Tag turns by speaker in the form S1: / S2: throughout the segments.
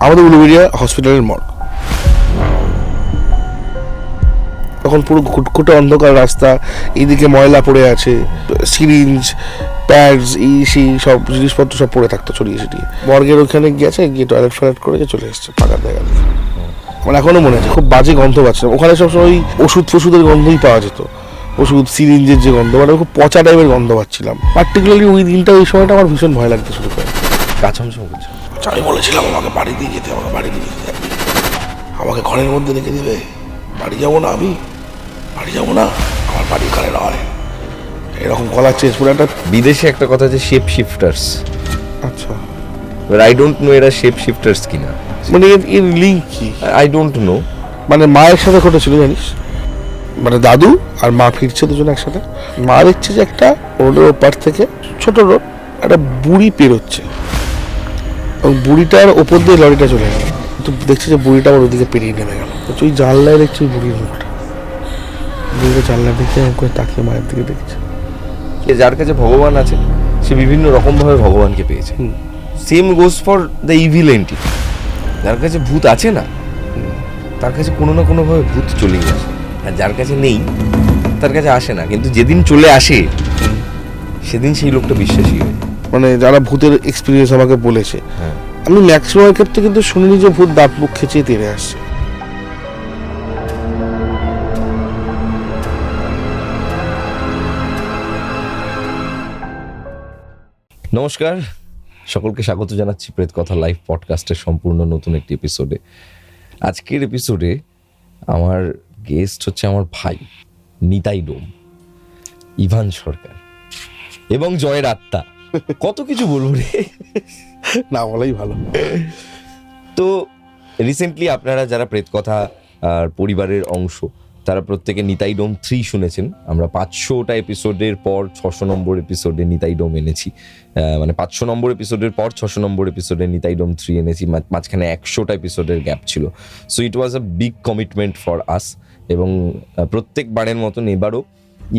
S1: আমাদের উলুবেড়িয়া হসপিটালের মর্গ। তখন পুরো ঘুটঘুটে অন্ধকার রাস্তা, এইদিকে ময়লা পড়ে আছে, সিরিঞ্জ, প্যাডস, এই সেই সব জিনিসপত্র সব পড়ে থাকতো ছড়িয়ে ছিটিয়ে। মর্গের ওখানে গিয়েছে, গিয়ে টয়লেট ফয়লেট করে চলে এসছে ফাঁকা জায়গা থেকে। মানে এখনো মনে আছে, খুব বাজে গন্ধ পাচ্ছিলাম। ওখানে সবসময় ওই ওষুধ ফষুধের গন্ধই পাওয়া যেত, ওষুধ সিরিঞ্জের যে গন্ধ, মানে খুব পচা টাইপের গন্ধ পাচ্ছিলাম। পার্টিকুলারলি ওই দিনটা, ওই সময়টা আমার ভীষণ ভয় লাগতে শুরু করে।
S2: কাছামছম করছে।
S1: আমি বলেছিলাম আমাকে বাড়ি দিয়ে যেতে, আমাকে বাড়ি দিয়ে যেতে, আমাকে ঘরের মধ্যে রেখে দেবে, বাড়ি যাবো না, আমি বাড়ি যাবো না, আমার বাড়ি কারে নয়, এরকম গলার চেঞ্জ পুরো একটা।
S2: বিদেশে একটা কথা আছে শেপ শিফটার্স।
S1: আচ্ছা,
S2: আই ডোন্ট নো এরা শেপ শিফটার্স কিনা,
S1: মানে এর লিঙ্ক কি?
S2: I don't know.
S1: মানে মায়ের সাথে ঘটেছিল জানিস, মানে দাদু আর মা ফিরছে দুজন একসাথে। মা দেখছে যে একটা রোডের ওপার থেকে, ছোট রোড, একটা বুড়ি পেরোচ্ছে এবং বুড়িটার ওপর দিয়ে লরিটা চলে গেল। তো দেখছি যে বুড়িটা আমার ওদিকে পেরিয়ে নেমে গেল। ওই জানলায় দেখছি ওই বুড়ির মুখটা, বুড়িটা জানলা দেখে এরকম করে তাকিয়ে মায়ের দিকে দেখছে।
S2: যার কাছে ভগবান আছে সে বিভিন্ন রকম ভাবে ভগবানকে পেয়েছে। Same goes for the evil entity. যার কাছে ভূত আছে না, তার কাছে কোনো না কোনো ভাবে ভূত চলেই আসে, আর যার কাছে নেই তার কাছে আসে না। কিন্তু যেদিন চলে আসে সেদিন সেই লোকটা বিশ্বাসী হয়।
S1: মানে যারা ভূতের এক্সপিরিয়েন্স আমাকে বলেছে, আমি ম্যাক্সিমাম ক্ষেত্রে কিন্তু শুনিনি যে ভূত দাঁত মুখ খেঁচিয়ে তেড়ে আসছে।
S2: নমস্কার, সকলকে স্বাগত জানাচ্ছি প্রেত কথা লাইভ পডকাস্টের সম্পূর্ণ নতুন একটি এপিসোডে। আজকের এপিসোডে আমার গেস্ট হচ্ছে আমার ভাই নিতাই ডোম, ইভান সরকার এবং জয়ের আত্মা। কত কিছু বলবো রে,
S1: না বলাই ভালো।
S2: তো রিসেন্টলি আপনারা যারা প্রেত কথা আর পরিবারের অংশ, তারা প্রত্যেকে নিতাই ডোম 3 শুনেছেন। আমরা 500টা এপিসোডের পর 600 নম্বর এপিসোডে নিতাই ডোম এনেছি, মানে 500 নম্বর এপিসোডের পর 600 নম্বর এপিসোডে নিতাই ডোম 3 এনেছি। মাঝখানে 100টা এপিসোডের গ্যাপ ছিল। So it was a big commitment for us. এবং প্রত্যেকবারের মতন এবারও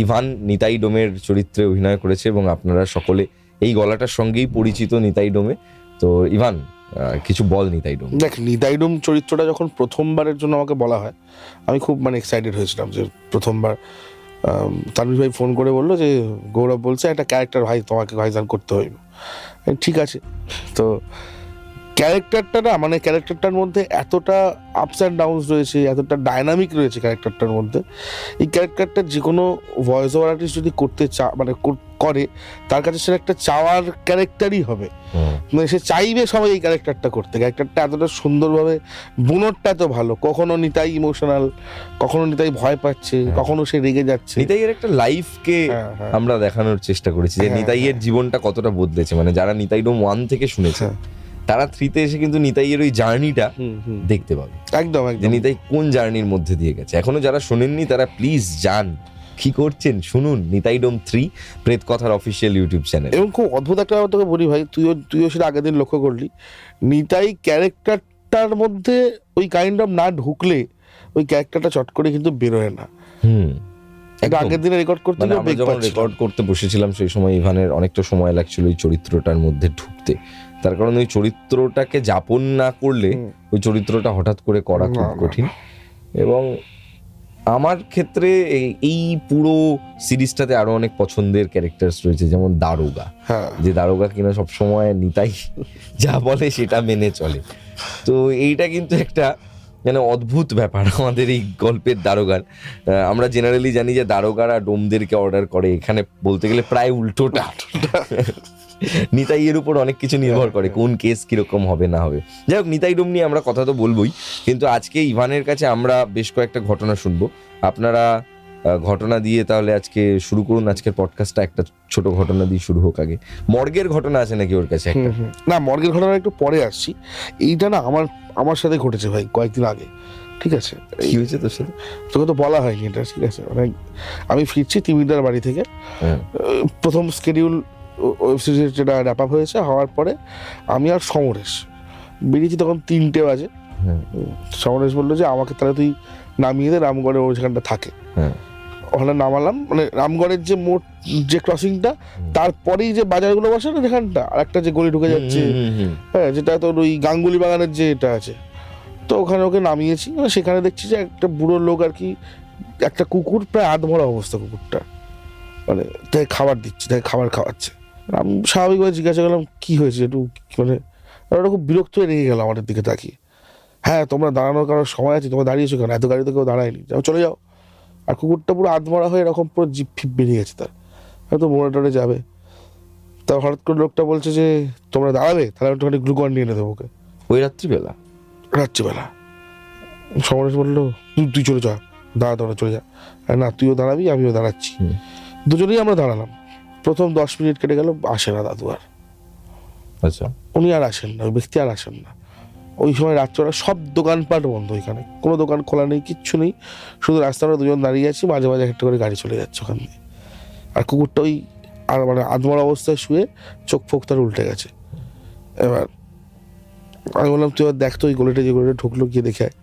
S2: ইভান নিতাই ডোমের চরিত্রে অভিনয় করেছে এবং আপনারা সকলে এই গলাটার সঙ্গেই পরিচিত নিতাই ডোমে। তো ইভান, কিছু বল নিতাই ডোম।
S1: দেখ, নিতাই ডোম চরিত্রটা যখন প্রথমবারের জন্য আমাকে বলা হয়, আমি খুব এক্সাইটেড হয়েছিলাম যে প্রথমবার তানভীর ভাই ফোন করে বললো যে গৌরব বলছে একটা ক্যারেক্টার ভাই তোমাকে ভাইজান করতে হইব। ঠিক আছে। তো ক্যারেক্টারটা না, ক্যারেক্টারটার মধ্যে এতটা আপস অ্যান্ড ডাউনস রয়েছে, এতটা ডায়নামিক রয়েছে ক্যারেক্টারটার মধ্যে। এই ক্যারেক্টারটা যে কোনো ভয়েস ওভার আর্টিস্ট যদি করতে করে, তার কাছে সেটা একটা চাওয়ার ক্যারেক্টারই হবে। সে চাইবে সবাই এই ক্যারেক্টারটা করতে। ক্যারেক্টারটা এতটা সুন্দরভাবে, বুনরটা এত ভালো, কখনো নিতাই ইমোশনাল, কখনো নিতাই ভয় পাচ্ছে, কখনো সে রেগে যাচ্ছে।
S2: নিতাইয়ের একটা লাইফকে আমরা দেখানোর চেষ্টা করেছি যে নিতাইয়ের জীবনটা কতটা বদলেছে। মানে যারা নিতাই ডোম 1 থেকে শুনেছে তারা 3-তে এসে কিন্তু নিতাইয়ের ওই জার্নিটা দেখতে পাবে।
S1: একদম
S2: যে নিতাই কোন জার্নির মধ্যে দিয়ে গেছে। এখনো যারা শোনেননি তারা প্লিজ যান, কি করছেন শুনুন নিতাই ডোম 3 প্রেত কথার অফিসিয়াল ইউটিউব চ্যানেল।
S1: এবং খুব অদ্ভুত একটা তোকে বলি ভাই, তুইও সেটা আগের দিন লক্ষ্য করলি, নিতাই ক্যারেক্টারটার মধ্যে ওই কাইন্ড অফ না ঢুকলে ওই ক্যারেক্টারটা চট করে কিন্তু বেরোয় না। আগের দিনে রেকর্ড করতে
S2: রেকর্ড করতে বসেছিলাম সেই সময় ইভানের অনেকটা সময় লাগছিল ওই চরিত্রটার মধ্যে ঢুকতে। তার কারণ ওই চরিত্রটাকে যাপন না করলে ওই চরিত্রটা হঠাৎ করে করা খুব কঠিন। এবং আমার ক্ষেত্রে এই পুরো সিরিজটাতে আরো অনেক পছন্দের ক্যারেক্টার্স রয়েছে, যেমন দারোগা। যে দারোগা কিনা সবসময় নিতাই যা বলে সেটা মেনে চলে। তো এইটা কিন্তু একটা অদ্ভুত ব্যাপার আমাদের এই গল্পের দারোগার। আমরা জেনারেলি জানি যে দারোগারা ডোমদেরকে অর্ডার করে, এখানে বলতে গেলে প্রায় উল্টোটা। নিতাই এর উপর অনেক কিছু নির্ভর করে, কোন কেস কিরকম হবে না হবে। যাই হোক, নিতাই ডোম নিয়ে আমরা কথা তো বলবোই, কিন্তু আজকে ইভানের কাছে আমরা বেশ কয়েকটা ঘটনা শুনবো। আপনারা ঘটনা দিয়ে তাহলে আজকে শুরু করুন আজকের পডকাস্টটা। একটা ছোট ঘটনা দিয়ে শুরু হোক। আগে মর্গের ঘটনা আছে নাকি ওর কাছে?
S1: না, মর্গের ঘটনা একটু পরে আসছি। এইটা না আমার সাথে ঘটেছে ভাই কয়েকদিন আগে। ঠিক আছে,
S2: কি হয়েছে তোর সাথে?
S1: তোকে তো বলা হয়নি এটা। ঠিক আছে, আমি ফিরছি তিমিরদার বাড়ি থেকে। প্রথম স্কেডিউল ওয়েব সিরিজ যেটা র্যাপ আপ হয়েছে, হওয়ার পরে আমি আর সমরেশ বেরিয়েছি, তখন 3টে বাজে। সমরেশ বললো যে আমাকে তাহলে তুই নামিয়ে দে, রামগড়ে ও যেখানটা থাকে। ওখানে নামালাম, মানে রামগড়ের যে মোড়, যে ক্রসিংটা, তারপরেই যে বাজারগুলো বসে না যেখানটা, আর একটা যে গলি ঢুকে যাচ্ছে, হ্যাঁ, যেটা তোর ওই গাঙ্গুলি বাগানের যে এটা আছে, তো ওখানে ওকে নামিয়েছি। সেখানে দেখছি যে একটা বুড়ো লোক আর কি, একটা কুকুর, প্রায় আধমরা অবস্থা কুকুরটা, মানে তাকে খাবার দিচ্ছে, তাকে খাবার খাওয়াচ্ছে। আমি স্বাভাবিকভাবে জিজ্ঞাসা করলাম কি হয়েছে একটু, মানে ওরা খুব বিরক্ত হয়ে রেগে গেল আমাদের দিকে তাকিয়ে। হ্যাঁ, তোমরা দাঁড়ানোর কারণ সময় আছে, তোমরা দাঁড়িয়েছো কেন, এত গাড়ি তো কেউ দাঁড়ায়নি, যাও চলে যাও। আর কুকুরটা পুরো আধমরা হয়ে এরকম পুরো জিপ ফিপ বেরিয়ে গেছে, তার হয়তো মোড়ে টোড়ে যাবে। তা হঠাৎ করে লোকটা বলছে যে তোমরা দাঁড়াবে, তাহলে একটুখানি গ্লুকন নিয়ে এনে দেবো ওকে।
S2: ওই রাত্রিবেলা?
S1: রাত্রিবেলা। সমরেশ বললো তুই চলে যা, দাঁড়া চলে যা। না, তুইও দাঁড়াবি, আমিও দাঁড়াচ্ছি। দুজনেই আমরা দাঁড়ালাম। প্রথম 10 মিনিট কেটে গেল, আসে না দাদু আর।
S2: আচ্ছা।
S1: উনি আর আসেন না, ওই ব্যক্তি আর আসেন না। ওই সময় রাত্রেবেলা সব দোকানপাট বন্ধ, এখানে কোনো দোকান খোলা নেই, কিচ্ছু নেই, শুধু রাস্তার দুজন দাঁড়িয়ে আছি, মাঝে মাঝে একটা করে গাড়ি চলে যাচ্ছে ওখান দিয়ে। আর কুকুরটা ওই আর মানে আধমরা অবস্থায় শুয়ে, চোখ ফোক তার উল্টে গেছে। এবার আমি বললাম তুই দেখ তো ওই গলিটা, যে গলিটা ঢুকলো, গিয়ে দেখে আয়।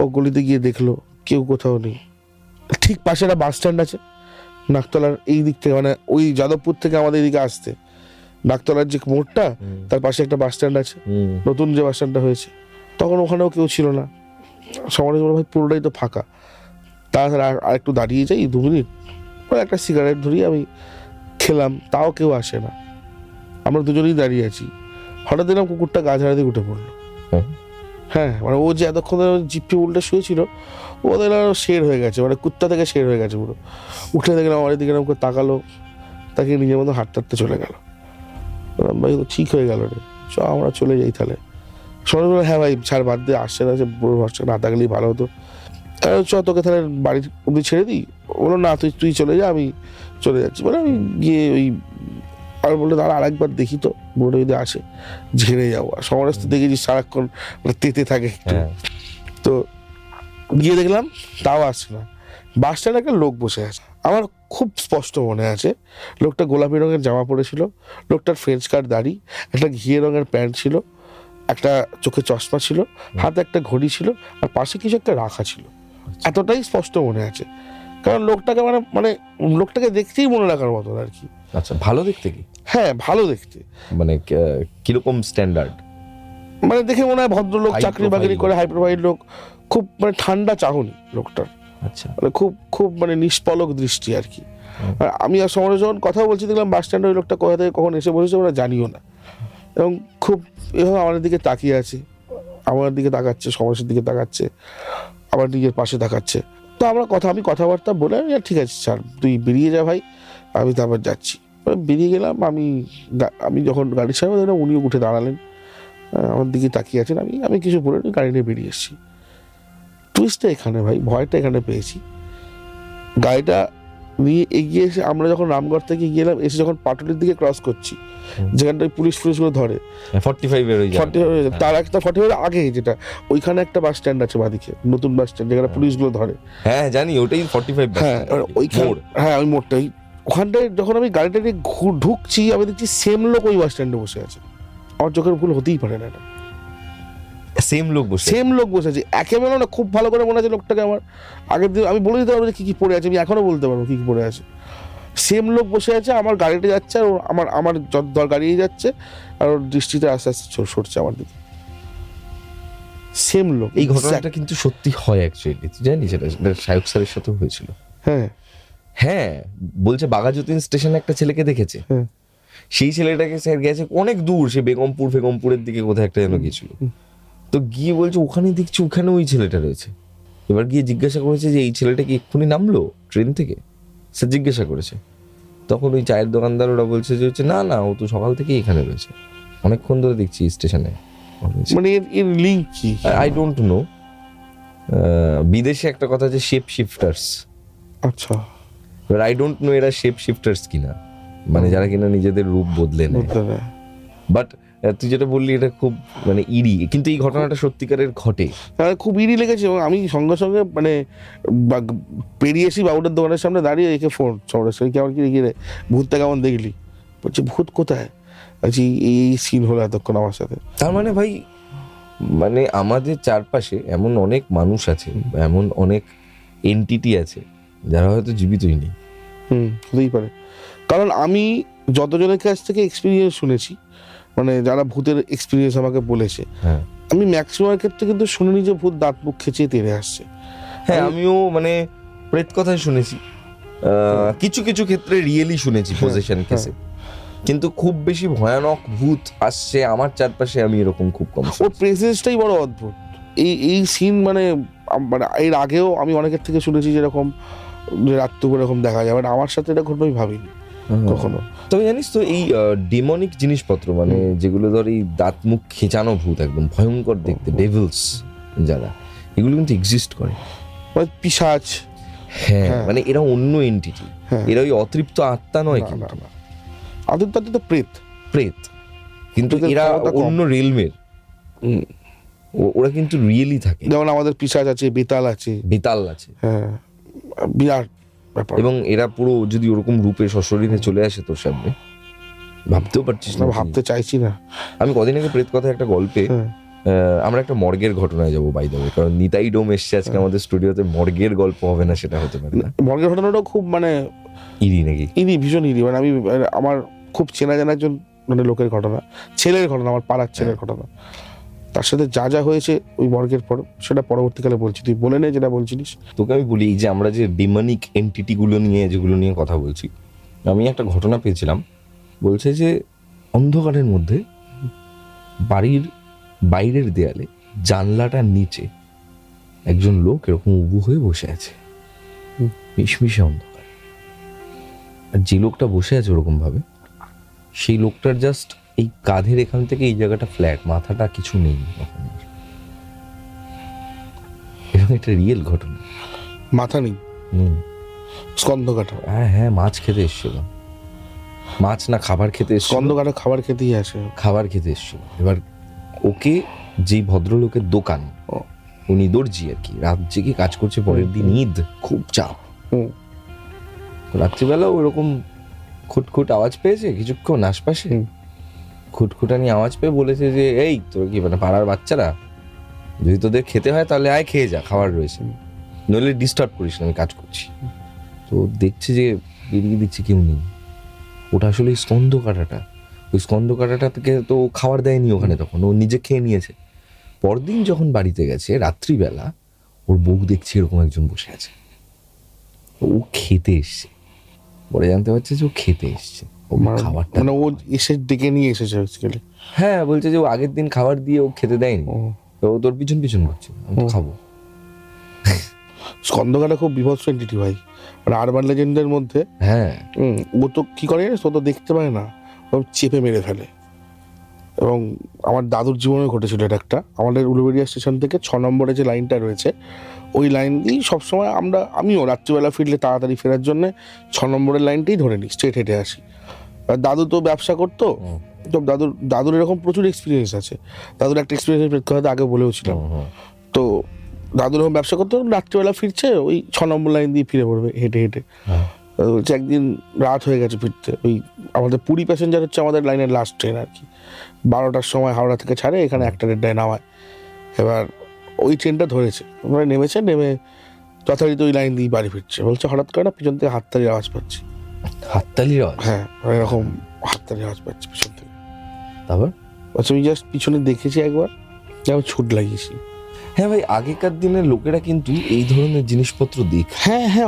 S1: ও গলিতে গিয়ে দেখলো কেউ কোথাও নেই। ঠিক পাশে একটা বাস স্ট্যান্ড আছে নাকতলার এই দিক থেকে, মানে ওই যাদবপুর থেকে আমাদের এদিকে আসতে, নাকতলার যে মোড়টা, তার পাশে একটা বাস স্ট্যান্ড আছে, নতুন যে বাস স্ট্যান্ডটা হয়েছে। তখন ওখানেও কেউ ছিল না। সমানে বলে ভাই পুরোটাই তো ফাঁকা, তাড়াতাড়ি আর একটু দাঁড়িয়ে যাই 2 মিনিট, পরে একটা সিগারেট ধরি আমি খেলাম, তাও কেউ আসে না। আমরা দুজনেই দাঁড়িয়ে আছি। হঠাৎ দিলাম কুকুরটা গা ঝাড়া দিয়ে উঠে পড়লো। হ্যাঁ, মানে ও যে এতক্ষণ জিপটি উল্টে শুয়েছিল, ও দেখলাম শের হয়ে গেছে, মানে কুত্তা থেকে শের হয়ে গেছে পুরো। উঠে দেখলাম আমার দিকে এরকম করে তাকালো, তাকে নিজের মতো হাঁটতে চলে গেল। ভাই তো ঠিক হয়ে গেল রে, চ আমরা চলে যাই তাহলে। সবাই বলে হ্যাঁ ভাই ছাড়, বাদ দিয়ে আসছে না, যে বুড়ো ভাষা না থাকলেই ভালো হতো। চ তোকে তাহলে বাড়ির অব্দি ছেড়ে দিই। বললো না, তুই চলে যা, আমি চলে যাচ্ছি। বলে আমি গিয়ে ওই আর বললো দাঁড়া আরেকবার দেখি তো, বুড়োটা যদি আসে ঝেড়ে যাবো। আর সমরেশ তো দেখেছি সারাক্ষণ তেতে থাকে একটু, তো গিয়ে দেখলাম তাও আসছে না। বাস স্ট্যান্ডে একটা লোক বসে আছে, আমার খুব স্পষ্ট মনে আছে। লোকটা গোলাপি রঙের জামা পরেছিল, লোকটার ফ্রেঞ্চ কাট দাড়ি, একটা ঘিয়ে রঙের প্যান্ট ছিল, একটা চোখে চশমা ছিল, হাতে একটা ঘড়ি ছিল, আর পাশে কিছু একটা রাখা ছিল। এতটাই স্পষ্ট মনে আছে, কারণ লোকটাকে মানে লোকটাকে দেখতেই মনে রাখার মতো আর কি।
S2: আচ্ছা, ভালো দেখতে কি?
S1: হ্যাঁ, ভালো দেখতে।
S2: মানে কিরকম স্ট্যান্ডার্ড?
S1: মানে দেখে মনে হয় ভদ্রলোক, চাকরি বাকরি করে, হাই প্রোফাইল লোক, খুব মানে ঠান্ডা চাহনি লোকটার।
S2: আচ্ছা,
S1: মানে খুব মানে নিষ্পলক দৃষ্টি আর কি। আর আমি আর সমরেশ যখন কথা বলছি, দেখলাম বাস স্ট্যান্ডে ওই লোকটা কোথা থেকে কখন এসে বসেছে ওরা জানিও না, এবং খুব এভাবে আমাদের দিকে তাকিয়ে আছে, আমার দিকে তাকাচ্ছে, সমরেশের দিকে তাকাচ্ছে, আবার নিজের পাশে তাকাচ্ছে। তো আমি কথাবার্তা বলে আমি ঠিক আছে স্যার তুই বেরিয়ে যা ভাই, আমি তারপর যাচ্ছি। বেরিয়ে গেলাম। আমি যখন গাড়ির সামনে দেখলাম উনিও উঠে দাঁড়ালেন, আমার দিকে তাকিয়ে আছেন। আমি কিছু বলে গাড়ি নিয়ে বেরিয়ে এসেছি। টুইস্টটা এখানে ভাই, ভয়টা এখানে পেয়েছি। গাড়িটা নিয়ে এগিয়ে এসে আমরা যখন রামগড় থেকে গেলাম, এসে যখন পাটুলির দিকে ক্রস করছি, যেখানটায় পুলিশগুলো ধরে
S2: 45 এর ওই
S1: 45, তার একটা 45 আগে যেটা, ওইখানে একটা বাস স্ট্যান্ড আছে বাদিকে, নতুন বাস স্ট্যান্ড, যেখানে পুলিশগুলো ধরে।
S2: হ্যাঁ জানি, ওটাই 45।
S1: হ্যাঁ, ওইখানে, হ্যাঁ ওই মোড়টাই। ওখানটায় যখন আমি গাড়িটা নিয়ে ঢুকছি, আমি দেখছি সেম লোক ওই বাস স্ট্যান্ডে বসে আছে। আমার চোখের ভুল হতেই পারে না,
S2: সেম লোক বসে
S1: আছে। একেবারে না, খুব ভালো করে মনে আছে লোকটাকে আমার। আগের দিন আমি বলে দিতে পারবো যে কি পড়ে আছে, আমি এখনো বলতে পারবো কি পড়ে আছে। সেম লোক বসে আছে, আমার গাড়িটা যাচ্ছে, আর আমার দর গাড়িয়ে যাচ্ছে, আর ওর দৃষ্টিতে আস্তে আস্তে সরছে আমার দিকে। সেম লোক।
S2: এই ঘটনাটা কিন্তু সত্যি হয় অ্যাকচুয়ালি, তুই জানিস? এটা শায়ক স্যারের সাথেও হয়েছিল। হ্যাঁ, বলছে বাঘাযতীন স্টেশনে একটা ছেলেকে দেখেছে। সেই ছেলেটাকে স্যার গেছে অনেক দূর, সে বেগমপুরের দিকে কোথায় একটা যেন গিয়েছিল। তো গিয়ে বলছে ওখানে দেখছি ওখানে ওই ছেলেটা রয়েছে। এবার গিয়ে জিজ্ঞাসা করেছে যে এই ছেলেটা কি এক্ষুনি নামলো ট্রেন থেকে, স্যার জিজ্ঞাসা করেছে। তখন ওই চায়ের দোকানদার ওরা বলছে যে হচ্ছে না ও তো সকাল থেকেই এখানে রয়েছে, অনেকক্ষণ ধরে দেখছি স্টেশনে।
S1: মানে এর লিঙ্ক কি
S2: আই ডোন্ট নো। বিদেশে একটা কথা আছে শেপ শিফটার্স।
S1: আচ্ছা,
S2: এবার আই ডোন্ট নো এরা শেপ শিফটার্স কিনা, মানে যারা কিনা নিজেদের রূপ বদলে নেয়। বাট তুই যেটা বললি এটা খুব মানে ইরি, কিন্তু এই ঘটনাটা সত্যিকারের ঘটে।
S1: খুব ইরি লেগেছে, এবং আমি সঙ্গে সঙ্গে মানে পেরিয়ে এসি বাবুটার দোকানের সামনে দাঁড়িয়ে রেখে ফোন সমরেশ কেমন কি রে, ভূতটা কেমন দেখলি? বলছে ভূত কোথায়? বলছি এই সিন হলো এতক্ষণ আমার সাথে।
S2: তার মানে ভাই, মানে আমাদের চারপাশে এমন অনেক মানুষ আছে, এমন অনেক এন্টিটি আছে যারা হয়তো জীবিতই নেই।
S1: হতেই পারে, কারণ আমি যতজনের কাছ থেকে এক্সপিরিয়েন্স শুনেছি, মানে যারা ভূতের এক্সপিরিয়েন্স আমাকে বলেছে,
S2: হ্যাঁ
S1: আমি ম্যাক্সিমাম ক্ষেত্রে কিন্তু শুনিনি যে ভূত দাঁত মুখ খেঁচিয়ে তেড়ে আসছে।
S2: হ্যাঁ, আমিও মানে প্রেত কথাই শুনেছি, কিছু কিছু ক্ষেত্রে রিয়েলি শুনেছি পজেশন কেসে, কিন্তু খুব বেশি ভয়ানক ভূত আসছে আমার চারপাশে আমি এরকম খুব কম।
S1: ওর প্রেজেন্সটাই বড় অদ্ভুত। এই সিন মানে এর আগেও আমি অনেকের থেকে শুনেছি যেরকম যে রাত্রে এরকম দেখা যায়, মানে আমার সাথে এটা ঘটবে আমি ভাবিনি কখনো।
S2: তবে জানিস তো এই ডিমনিক জিনিসপত্র মানে যেগুলো ধর এই দাঁত মুখ খেঁচানো ভূত একদম ভয়ঙ্কর দেখতে ডেভিলস যারা, এগুলো কিন্তু এক্সিস্ট করে,
S1: মানে পিশাচ।
S2: হ্যাঁ মানে এরা অন্য এন্টিটি, এরা ওই অতৃপ্ত আত্মা নয়, কিন্তু
S1: আদর তাতে তো প্রেত
S2: প্রেত, কিন্তু এরা অন্য রিলমের, ওরা কিন্তু রিয়েলি থাকে।
S1: যেমন আমাদের পিশাচ আছে, বেতাল আছে,
S2: বেতাল আছে,
S1: হ্যাঁ বিরাট ব্যাপার।
S2: এবং এরা পুরো যদি ওরকম রূপে সশরীরে চলে আসে তোর সামনে, ভাবতেও পারছিস না।
S1: ভাবতে চাইছি না।
S2: আমি কদিন আগে প্রেত কথা একটা গল্পে, আমরা একটা মর্গের ঘটনায় যাবো বাই দ্য ওয়ে, কারণ নিতাই ডোম এসছে আজকে আমাদের স্টুডিওতে, মর্গের গল্প হবে না সেটা হতে পারে না।
S1: মর্গের ঘটনাটাও খুব মানে
S2: ইরি নাকি?
S1: ভীষণ ইরি, মানে আমি আমার খুব চেনা জানা একজন মানে লোকের ঘটনা, ছেলের ঘটনা, আমার পাড়ার ছেলের ঘটনা, তার সাথে যা যা হয়েছে ওই মর্গের পর সেটা পরবর্তীকালে বলছি, তুই বলে নে যেটা বলছিলিস।
S2: তোকে আমি বলি, এই যে আমরা যে ডিমনিক এন্টিটি গুলো নিয়ে যেগুলো নিয়ে কথা বলছি, আমি একটা ঘটনা পেয়েছিলাম, বলছে যে অন্ধকারের মধ্যে বাড়ির বাইরের দেয়ালে জানলাটার নিচে একজন লোক এরকম উবু হয়ে বসে আছে, মিশমিশে অন্ধকার, আর যে লোকটা বসে আছে ওরকম ভাবে, সেই লোকটার জাস্ট এই কাঁধের এখান থেকে এই জায়গাটা ফ্ল্যাট, মাথাটা কিছু নেই, এবং এটা রিয়েল ঘটনা।
S1: মাথা নেই, স্কন্ধ কাটা।
S2: হ্যাঁ হ্যাঁ, মাছ খেতে এসেছিল, মাছ না খাবার খেতে এসেছিল,
S1: স্কন্ধ কাটা খাবার খেতেই আসে,
S2: খাবার খেতে এসেছিল। এবার ওকে যেই ভদ্রলোকের দোকান, উনি দর্জি আর কি, রাত জেগে কাজ করছে, পরের দিন ঈদ, খুব চাপ, রাত্রিবেলা ওরকম খুটখুট আওয়াজ পেয়েছে কিছুক্ষণ আশপাশে, খুটখুটানি আওয়াজ পেয়ে বলেছে যে এই তোর কি মানে পাড়ার বাচ্চারা, যদি তোদের খেতে হয় তাহলে আয় খেয়ে যা, খাবার রয়েছে, নইলে ডিস্টার্ব করিস না, আমি কাজ করছি। তো দেখছে যে বেরিয়ে দিচ্ছে কেউ নেই, ওটা আসলে স্কন্ধ কাটাটা, ওই স্কন্ধ কাটাটা থেকে তো খাবার দেয়নি ওখানে, তখন ও নিজে খেয়ে নিয়েছে। পরদিন যখন বাড়িতে গেছে রাত্রিবেলা, ওর বউ দেখছে এরকম একজন বসে আছে, ও খেতে এসছে, পরে জানতে পারছে যে ও খেতে এসছে, খাবারটা
S1: মানে ও এসে ডেকে নিয়ে এসেছে বেসিক্যালি।
S2: হ্যাঁ, বলছে যে ও আগের দিন খাবার দিয়ে ও খেতে দেয়নি, তো ও তোর পিছন পিছন করছে, আমি তো খাবো।
S1: স্কন্ধকাটা খুব বিভৎস এন্টিটি ভাই, মানে আরবান লেজেন্ডের মধ্যে।
S2: হ্যাঁ,
S1: ও তো কি করে জানিস, ও তো দেখতে পায় না, ও চেপে মেরে ফেলে। এবং আমার দাদুর জীবনে ঘটেছিল এটা একটা, আমাদের উলুবেড়িয়া স্টেশন থেকে 6 নম্বরে যে লাইনটা রয়েছে, ওই লাইন দিয়েই সবসময় আমিও রাত্রিবেলা ফিরলে তাড়াতাড়ি ফেরার জন্য 6 নম্বরের লাইনটাই ধরে নিই, স্ট্রেট হেঁটে আসি। আর দাদু তো ব্যবসা করতো, তো দাদুর এরকম প্রচুর এক্সপিরিয়েন্স আছে। দাদুর একটা এক্সপিরিয়েন্স কথা আগে বলেও ছিলাম। তো দাদুর এরকম ব্যবসা করতো, রাত্রিবেলা ফিরছে ওই 6 নম্বর লাইন দিয়ে ফিরে পড়বে হেঁটে হেঁটে। বলছে একদিন রাত হয়ে গেছে ফিরতে, ওই আমাদের পুরী প্যাসেঞ্জার হচ্ছে আমাদের লাইনের লাস্ট ট্রেন আর কি, 12টার সময় হাওড়া থেকে ছাড়ে, এখানে 1:30টায় নামায়। এবার ওই ট্রেনটা ধরেছে, ওরা নেমেছে, নেমে যথারীতি ওই লাইন দিয়ে বাড়ি ফিরছে। বলছে হঠাৎ করে না পিছন থেকে হাততালির আওয়াজ পাচ্ছি।
S2: হাততালির আওয়াজ?
S1: হ্যাঁ, এরকম হাততালির আওয়াজ পাচ্ছি পিছন থেকে।
S2: তারপর
S1: আমি জাস্ট পিছনে দেখেছি একবার, আমি ছুট লাগিয়েছি।
S2: হ্যাঁ ভাই, আগেকার দিনের লোকেরা কিন্তু এই ধরনের জিনিসপত্র দেখ,
S1: হ্যাঁ হ্যাঁ,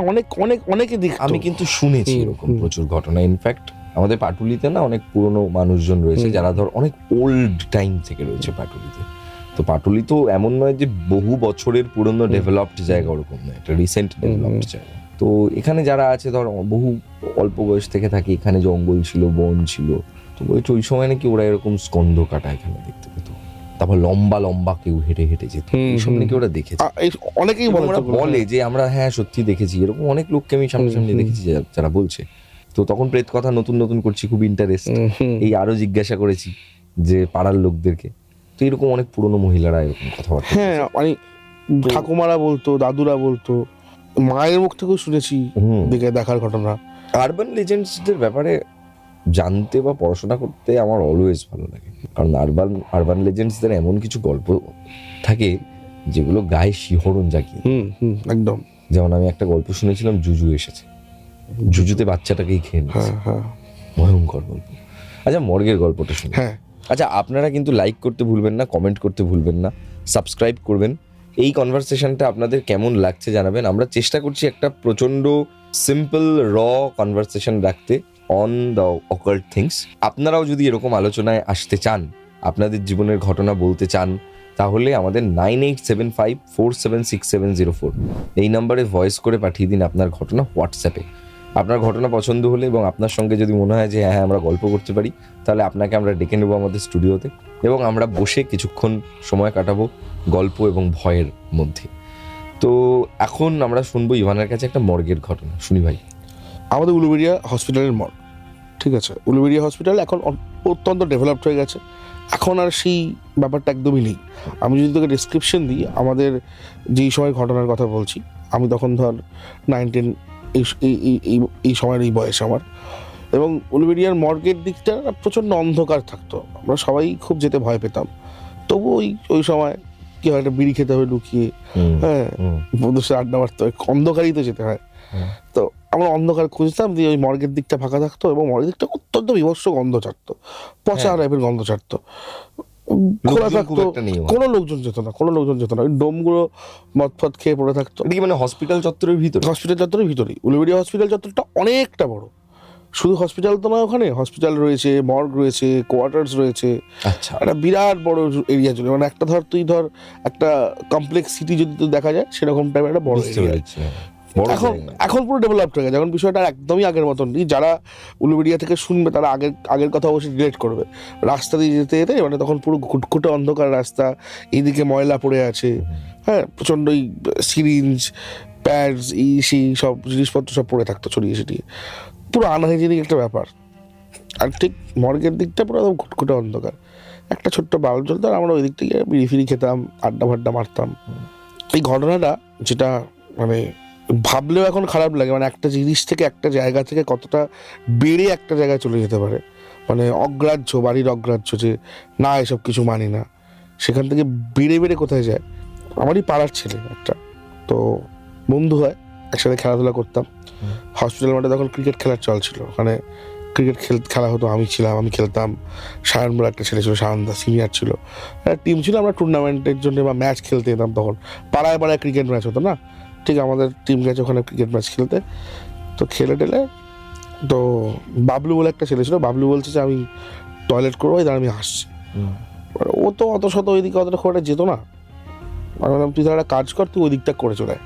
S1: অনেকে দেখ,
S2: আমি কিন্তু শুনেছি এরকম প্রচুর ঘটনা। ইনফ্যাক্ট আমাদের পাটুলিতে না অনেক পুরনো মানুষজন রয়েছে যারা ধর অনেক ওল্ড টাইম থেকে রয়েছে পাটুলিতে। তো পাটুলি তো এমন নয় যে বহু বছরের পুরনো ডেভেলপড জায়গা, ওরকম নয়, একটা রিসেন্ট ডেভেলপড জায়গা। তো এখানে যারা আছে ধর বহু অল্প বয়স থেকে থাকে, এখানে জঙ্গল ছিল, বন ছিল, তো বলছে ওই সময় নাকি ওরা এরকম স্কন্ধ কাটা এখানে দেখতে পেত। তারপর লম্বা লম্বা কেউ হেঁটে হেঁটে যেত, এইসব নাকি ওরা দেখেছে।
S1: অনেকেই
S2: বলে যে আমরা হ্যাঁ সত্যি দেখেছি, এরকম অনেক লোককে আমি সামনে দেখেছি যারা বলছে। তো তখন প্রেত কথা নতুন নতুন করছি, খুব ইন্টারেস্ট, এই আরো জিজ্ঞাসা করেছি যে পাড়ার লোকদেরকে, তো এরকম অনেক পুরনো মহিলারা এরকম কথাবার্তা,
S1: হ্যাঁ মানে ঠাকুমারা বলতো, দাদুরা বলতো, মায়ের মুখ থেকেও শুনেছি দেখার ঘটনা।
S2: আরবান লেজেন্ডসদের ব্যাপারে জানতে বা পড়াশোনা করতে আমার অলওয়েজ ভালো লাগে, কারণ আরবান লেজেন্ডসদের এমন কিছু গল্প থাকে যেগুলো গায়ে শিহরণ জাগিয়ে।
S1: একদম
S2: যেমন আমি একটা গল্প শুনেছিলাম, জুজু এসেছে, জুজুতে বাচ্চাটাকেই খেয়ে নিয়েছে। ভয়ঙ্কর গল্প। আচ্ছা, মর্গের গল্পটা শুনি।
S1: হ্যাঁ,
S2: আচ্ছা, আপনারা কিন্তু লাইক করতে ভুলবেন না, কমেন্ট করতে ভুলবেন না, সাবস্ক্রাইব করবেন। এই কনভারসেশনটা আপনাদের কেমন লাগছে জানাবেন। আমরা চেষ্টা করছি একটা প্রচন্ড সিম্পল র কনভারসেশন রাখতে অন দ্য অকাল্ট থিংস। আপনারাও যদি এরকম আলোচনায় আসতে চান, আপনাদের জীবনের ঘটনা বলতে চান, তাহলে আমাদের 9875476704 এই নাম্বারে ভয়েস করে পাঠিয়ে দিন আপনার ঘটনা হোয়াটসঅ্যাপে। আপনার ঘটনা পছন্দ হলে এবং আপনার সঙ্গে যদি মনে হয় যে হ্যাঁ আমরা গল্প করতে পারি, তাহলে আপনাকে আমরা ডেকে নেবো আমাদের স্টুডিওতে এবং আমরা বসে কিছুক্ষণ সময় কাটাবো গল্প এবং ভয়ের মধ্যে। তো এখন আমরা শুনবো ইভানের কাছে একটা মর্গের ঘটনা। শুনি ভাই।
S1: আমাদের উলুবেড়িয়া হসপিটালের মর্গ, ঠিক আছে, উলুবেড়িয়া হসপিটাল এখন অত্যন্ত ডেভেলপড হয়ে গেছে। এখন আর সেই ব্যাপারটা একদমই নেই। আমি যদি তোকে ডিসক্রিপশন দিই, আমাদের যেই সময় ঘটনার কথা বলছি, আমি তখন ধর 9-10 এই সময়ের এই বয়স আমার। এবং উলুবেড়িয়ার মর্গের দিকটা প্রচণ্ড অন্ধকার থাকতো, আমরা সবাই খুব যেতে ভয় পেতাম। তবু ওই সময় কি হয়, একটা বিড়ি খেতে হবে লুকিয়ে, হ্যাঁ, বন্ধুর সাথে আড্ডা মারতে হয়, অন্ধকারই তো যেতে হয়। তো আমরা অন্ধকার খুঁজতাম, দিয়ে ওই মর্গের দিকটা ফাঁকা থাকতো এবং মর্গের দিকটা অত্যন্ত বিভৎস গন্ধ ছাড়তো, পচা টাইপের গন্ধ ছাড়তো, খোলা থাকতো, কোনো লোকজন যেত না, ওই ডোমগুলো মদ ফদ খেয়ে পড়ে থাকতো।
S2: এটা কি মানে হসপিটাল চত্বরের ভিতরে?
S1: হসপিটাল চত্বরের ভিতরেই, উলুবেড়িয়া হসপিটাল চত্বরটা অনেকটা বড়। শুধু হসপিটাল তো নয়, ওখানে হসপিটাল রয়েছে, মর্গ রয়েছে, কোয়ার্টার্স রয়েছে,
S2: আচ্ছা,
S1: একটা বিরাট বড় এরিয়া জুড়ে। মানে একটা ধর তুই ধর একটা কমপ্লেক্স সিটি যদি তুই দেখা যায়, সেরকম টাইপের একটা বড় এরিয়া। এখন পুরো ডেভেলপড হয়ে গেছে, এখন বিষয়টা একদমই আগের মতন নেই। যারা উলুবেড়িয়া থেকে শুনবে তারা আগের কথা অবশ্যই রিলেট করবে। রাস্তা দিয়ে যেতে যেতে মানে তখন পুরো ঘুটঘুটে অন্ধকার রাস্তা, এইদিকে ময়লা পড়ে আছে, হ্যাঁ, প্রচণ্ড ওই সিরিঞ্জ, প্যাডস, সেই সব জিনিসপত্র সব পড়ে থাকতো ছড়িয়ে ছিটিয়ে, পুরো আনহাইজেনিক একটা ব্যাপার। আর ঠিক মর্গের দিকটা পুরো ঘুটঘুটে অন্ধকার, একটা ছোট্ট বাল্ব জ্বলতো, আর আমরা ওই দিক থেকে বিড়ি ফিরি খেতাম, আড্ডা ফাড্ডা মারতাম। এই ঘটনাটা যেটা মানে ভাবলেও এখন খারাপ লাগে, মানে একটা জিনিস থেকে, একটা জায়গা থেকে কতটা বেড়ে একটা জায়গায় চলে যেতে পারে, মানে অগ্রাহ্য, বাড়ির অগ্রাহ্য, যে না এসব কিছু মানি না, সেখান থেকে বেড়ে বেড়ে কোথায় যায়। আমারই পাড়ার ছেলে একটা, তো বন্ধু হয়, একসাথে খেলাধুলা করতাম। হসপিটাল মাঠে তখন ক্রিকেট খেলার চল ছিল, ওখানে ক্রিকেট খেলা হতো, আমি খেলতাম, সায়ন বলে একটা ছেলে ছিল, সায়নদা সিনিয়র ছিল, একটা টিম ছিল, আমরা টুর্নামেন্টের জন্য বা ম্যাচ খেলতে যেতাম। তখন পাড়ায় পাড়ায় ক্রিকেট ম্যাচ হতো না, ঠিক আমাদের টিম গেছে ওখানে ক্রিকেট ম্যাচ খেলতে। তো খেলে টেলে তো বাবলু বলে একটা ছেলে ছিল, বাবলু বলছে যে আমি টয়লেট করবো, তার আমি আসছি। ও তো অত শত ওইদিকে অতটা খুব একটা যেত না, আমি বললাম তুই তাহলে একটা কাজ কর, তুই ওই দিকটা করে চলে আয়।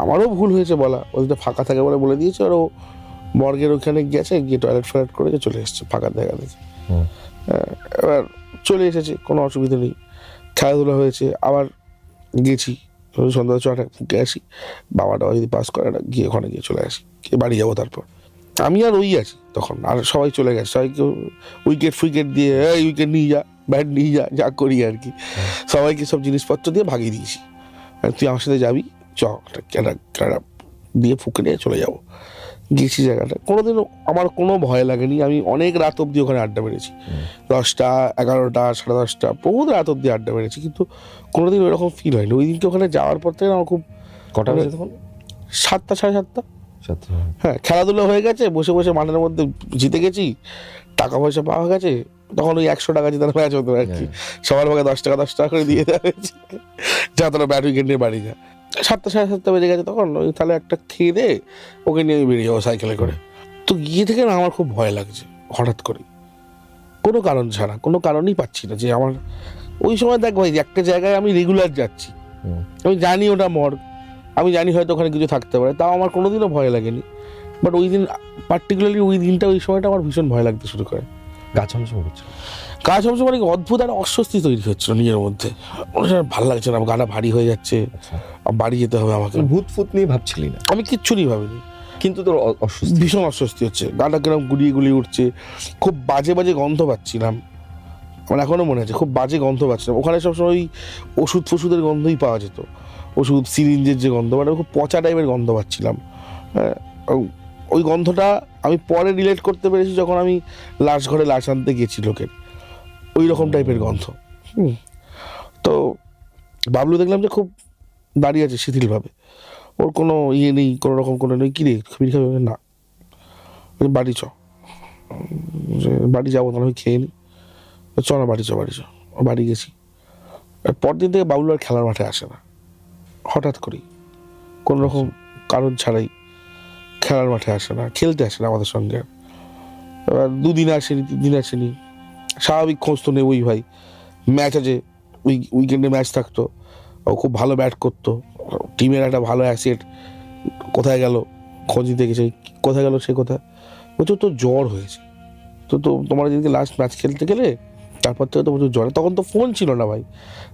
S1: আমারও ভুল হয়েছে বলা, ওদিকটা ফাঁকা থাকে বলে দিয়েছে, আর ও মর্গের ওখানে গিয়েছে, গিয়ে টয়লেট ফয়লেট করেছে, চলে এসেছে ফাঁকা দেখা দিয়েছে। এবার চলে এসেছে, কোনো অসুবিধা নেই, খেলাধুলা হয়েছে, আবার গেছি সন্ধ্যা 6টা ফুটে আসি, বাবাটা যদি পাস করে না, গিয়ে ওখানে গিয়ে চলে আসি, গিয়ে বাড়ি যাবো। তারপর আমি আর ওই আছি তখন, আর সবাই চলে গেছে, সবাই কেউ উইকেট দিয়ে এই উইকেট নিয়ে যা, ব্যাট নিয়ে যা করি আর কি, সবাইকে সব জিনিসপত্র দিয়ে ভাগিয়ে দিয়েছি, তুই আমার সাথে যাবি, ক্যাডা দিয়ে ফুঁকে নিয়ে চলে যাবো। গেছি জায়গাটা, কোনোদিনও আমার কোনো ভয় লাগেনি, আমি অনেক রাত অবধি ওখানে আড্ডা মেরেছি, 10টা 11টা 10:30, বহুত রাত অবধি আড্ডা মেরেছি, কিন্তু কোনোদিন ওইরকম ফিল হয়নি। ওই দিনকে ওখানে যাওয়ার পর থেকে আমার খুব,
S2: কটা বাজে তখন?
S1: 7টা 7:30।
S2: 7টা।
S1: হ্যাঁ, খেলাধুলা হয়ে গেছে, বসে বসে মাঠের মধ্যে জিতে গেছি, টাকা পয়সা পাওয়া গেছে, তখন ওই 100 টাকা জিতার ম্যাচ হতো আর কি, সবার ভাগে 10 টাকা করে দিয়ে দেওয়া হয়েছে, যা তোরা ব্যাট উইকেট নিয়ে বাড়ি যা। 7টা 7:30 বেজে গেছে তখন, ওই তাহলে একটা খেয়ে দে, ওকে নিয়ে আমি বেরিয়ে যাবো সাইকেলে করে। তো গিয়ে থেকে না আমার খুব ভয় লাগছে, হঠাৎ করে কোনো কারণ ছাড়া, কোনো কারণই পাচ্ছি না যে আমার। ওই সময় দেখ ভাই, একটা জায়গায় আমি রেগুলার যাচ্ছি, আমি জানি ওটা মর্গ, আমি জানি হয়তো ওখানে কিছু থাকতে পারে, তাও আমার কোনোদিনও ভয় লাগেনি। বাট ওই দিন পার্টিকুলারলি, ওই দিনটা, ওই সময়টা আমার ভীষণ ভয় লাগতে শুরু করে।
S2: গা ছমছম করছে,
S1: মানে অদ্ভুত একটা অস্বস্তি তৈরি হচ্ছিল নিজের মধ্যে, ভালো লাগছে না, গাটা ভারী হয়ে যাচ্ছে, বাড়ি যেতে হবে আমাকে।
S2: ভূত ফুত নিয়ে ভাবছিলি না?
S1: আমি কিচ্ছু নিয়ে ভাবিনি,
S2: কিন্তু তোর অস্বস্তি,
S1: ভীষণ অস্বস্তি হচ্ছে, গাটা কিরকম গুলিয়ে উঠছে, খুব বাজে গন্ধ পাচ্ছিলাম, আমার এখনো মনে আছে খুব বাজে গন্ধ পাচ্ছিলাম। ওখানে সবসময় ওই ওষুধের গন্ধই পাওয়া যেত, ওষুধ সিরিঞ্জের যে গন্ধ, মানে খুব পচা টাইপের গন্ধ পাচ্ছিলাম। হ্যাঁ, ওই গন্ধটা আমি পরে রিলেট করতে পেরেছি যখন আমি ঘরে লাশ আনতে গেছি লোকের, ওই রকম টাইপের গন্ধ। তো বাবলু দেখলাম যে খুব দাঁড়িয়ে আছে শিথিলভাবে, ওর কোনো ইয়ে নেই, কোনো রকম কোনো নেই, কী রে বিড়ি খাবে না, বলছে বাড়ি চ, বাড়ি যাবো তাহলে আমি খেয়ে নিই, চ না বাড়ি চ বাড়ি চ। বাড়ি গেছি, আর পরদিন থেকে বাবলু আর খেলার মাঠে আসে না, হঠাৎ করেই কোনো রকম কারণ ছাড়াই খেলার মাঠে আসে না, খেলতে আসে না আমাদের সঙ্গে। এবার 2 দিন আসেনি, 3 দিন আসেনি, স্বাভাবিক খোঁজ তো নেবই ভাই, ম্যাচ আছে, উইকেন্ডে ম্যাচ থাকতো, ও খুব ভালো ব্যাট করতো, টিমের একটা ভালো অ্যাসেট, কোথায় গেল খোঁজ নিতে গেছে, কোথায় গেল সে কথা, বলছো তো জ্বর হয়েছে, তো তোমার যেদিকে লাস্ট ম্যাচ খেলতে গেলে তারপর থেকে তো প্রচুর জ্বর। তখন তো ফোন ছিল না ভাই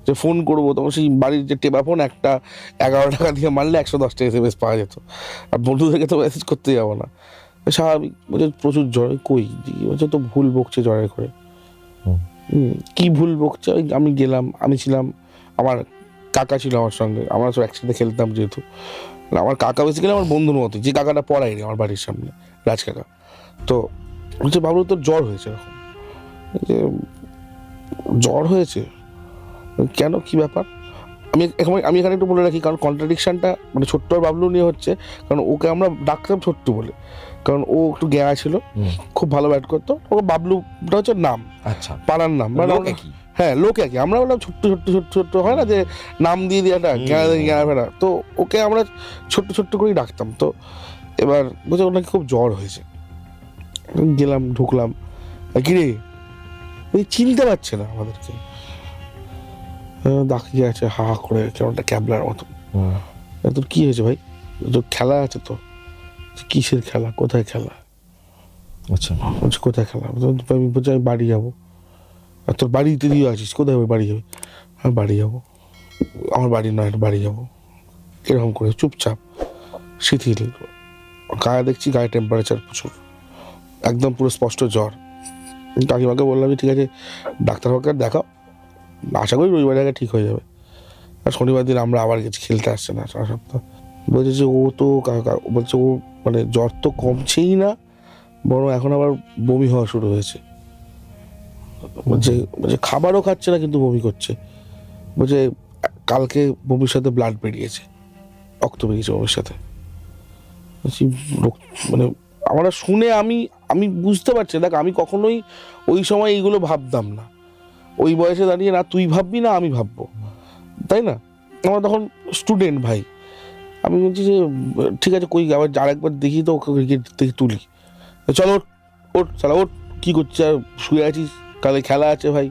S1: যে ফোন করবো, তখন সেই বাড়ির যে টেপা ফোন একটা 11 টাকা দিয়ে মারলে 110টা SMS পাওয়া যেত, আর বন্ধুদেরকে তো মেসেজ করতে যাবো না, স্বাভাবিক। বলছে প্রচুর জ্বর, কই বলছে তো ভুল বকছে জ্বরের করে। কি ভুল বকছে, ওই আমি গেলাম, আমি ছিলাম, আমার কাকা ছিল আমার সঙ্গে, আমরা সব একসাথে খেলতাম যেহেতু, আমার কাকা বেসিক্যালি আমার বন্ধুর মতো, যে কাকাটা পড়ায়নি আমার বাড়ির সামনে, রাজ কাকা। তো বলছে বাবলু তোর জ্বর হয়েছে এরকম, যে জ্বর হয়েছে কেন, কি ব্যাপার। আমি এখানে একটু বলে রাখি, কারণ কন্ট্রাডিকশনটা মানে ছোট্ট আর বাবলু নিয়ে হচ্ছে, কারণ ওকে আমরা ডাকতাম ছোট্টু বলে, কারণ ও একটু গেয়া ছিল, খুব ভালো ব্যাট করতো, ওকে বাবলুটা হচ্ছে নাম,
S2: আচ্ছা,
S1: পাড়ার নাম, হ্যাঁ লোক একই, আমরা বললাম ছোট্ট ছোট্ট ছোট্ট ছোট্ট হয় না যে নাম দিয়ে দিয়ে একটা গেঁয়া ফেরা, তো ওকে আমরা ছোট্ট ছোট্ট করেই ডাকতাম। তো এবার বলছে ওনাকে খুব জ্বর হয়েছে, গেলাম ঢুকলাম, কিরে চিনতে পারছে না আমাদেরকে, দাঁড়িয়ে আছে হা হা করে কেমন একটা ক্যাবলার মতো। তোর কি হয়েছে ভাই, তোর খেলা আছে তো, কিসের খেলা, কোথায় খেলা,
S2: আচ্ছা
S1: বলছে কোথায় খেলা, আমি বলছি আমি বাড়ি যাবো, আর তোর বাড়িতে দিয়ে আছিস, কোথায় বাড়ি যাবে, আমি বাড়ি যাবো, আমার বাড়ি নয় বাড়ি যাবো, এরকম করে চুপচাপ শিথিল, গায়ে দেখছি গায়ে টেম্পারেচার প্রচুর, একদম পুরো স্পষ্ট জ্বর। কাকিমাকে বললাম যে ঠিক আছে ডাক্তারবাবুকে দেখাও, আশা করি রবিবার আগে ঠিক হয়ে যাবে। আর শনিবার দিন আমরা আবার গেছি, খেলতে আসছে না সারা সপ্তাহ, বলছে যে ও তো বলছে ও মানে জ্বর তো কমছেই না, বরং এখন আবার বমি হওয়া শুরু হয়েছে, বলছে বলছে খাবারও খাচ্ছে না কিন্তু বমি করছে, বলছে কালকে বমির সাথে ব্লাড বেরিয়েছে, রক্ত বেরিয়েছে বমির সাথে। মানে আমরা শুনে আমি বুঝতে পারছি, দেখ আমি কখনোই ওই সময় এইগুলো ভাবতাম না, ওই বয়সে দাঁড়িয়ে না তুই ভাববি না আমি ভাববো, তাই না, আমরা তখন স্টুডেন্ট ভাই। আমি বলছি যে ঠিক আছে কই আবার আরেকবার দেখি তো, ক্রিকেট থেকে তুলি, চলো ওঠ ওঠ সালা ওঠ, কী করছিস আর শুয়ে আছিস, কালে খেলা আছে ভাই,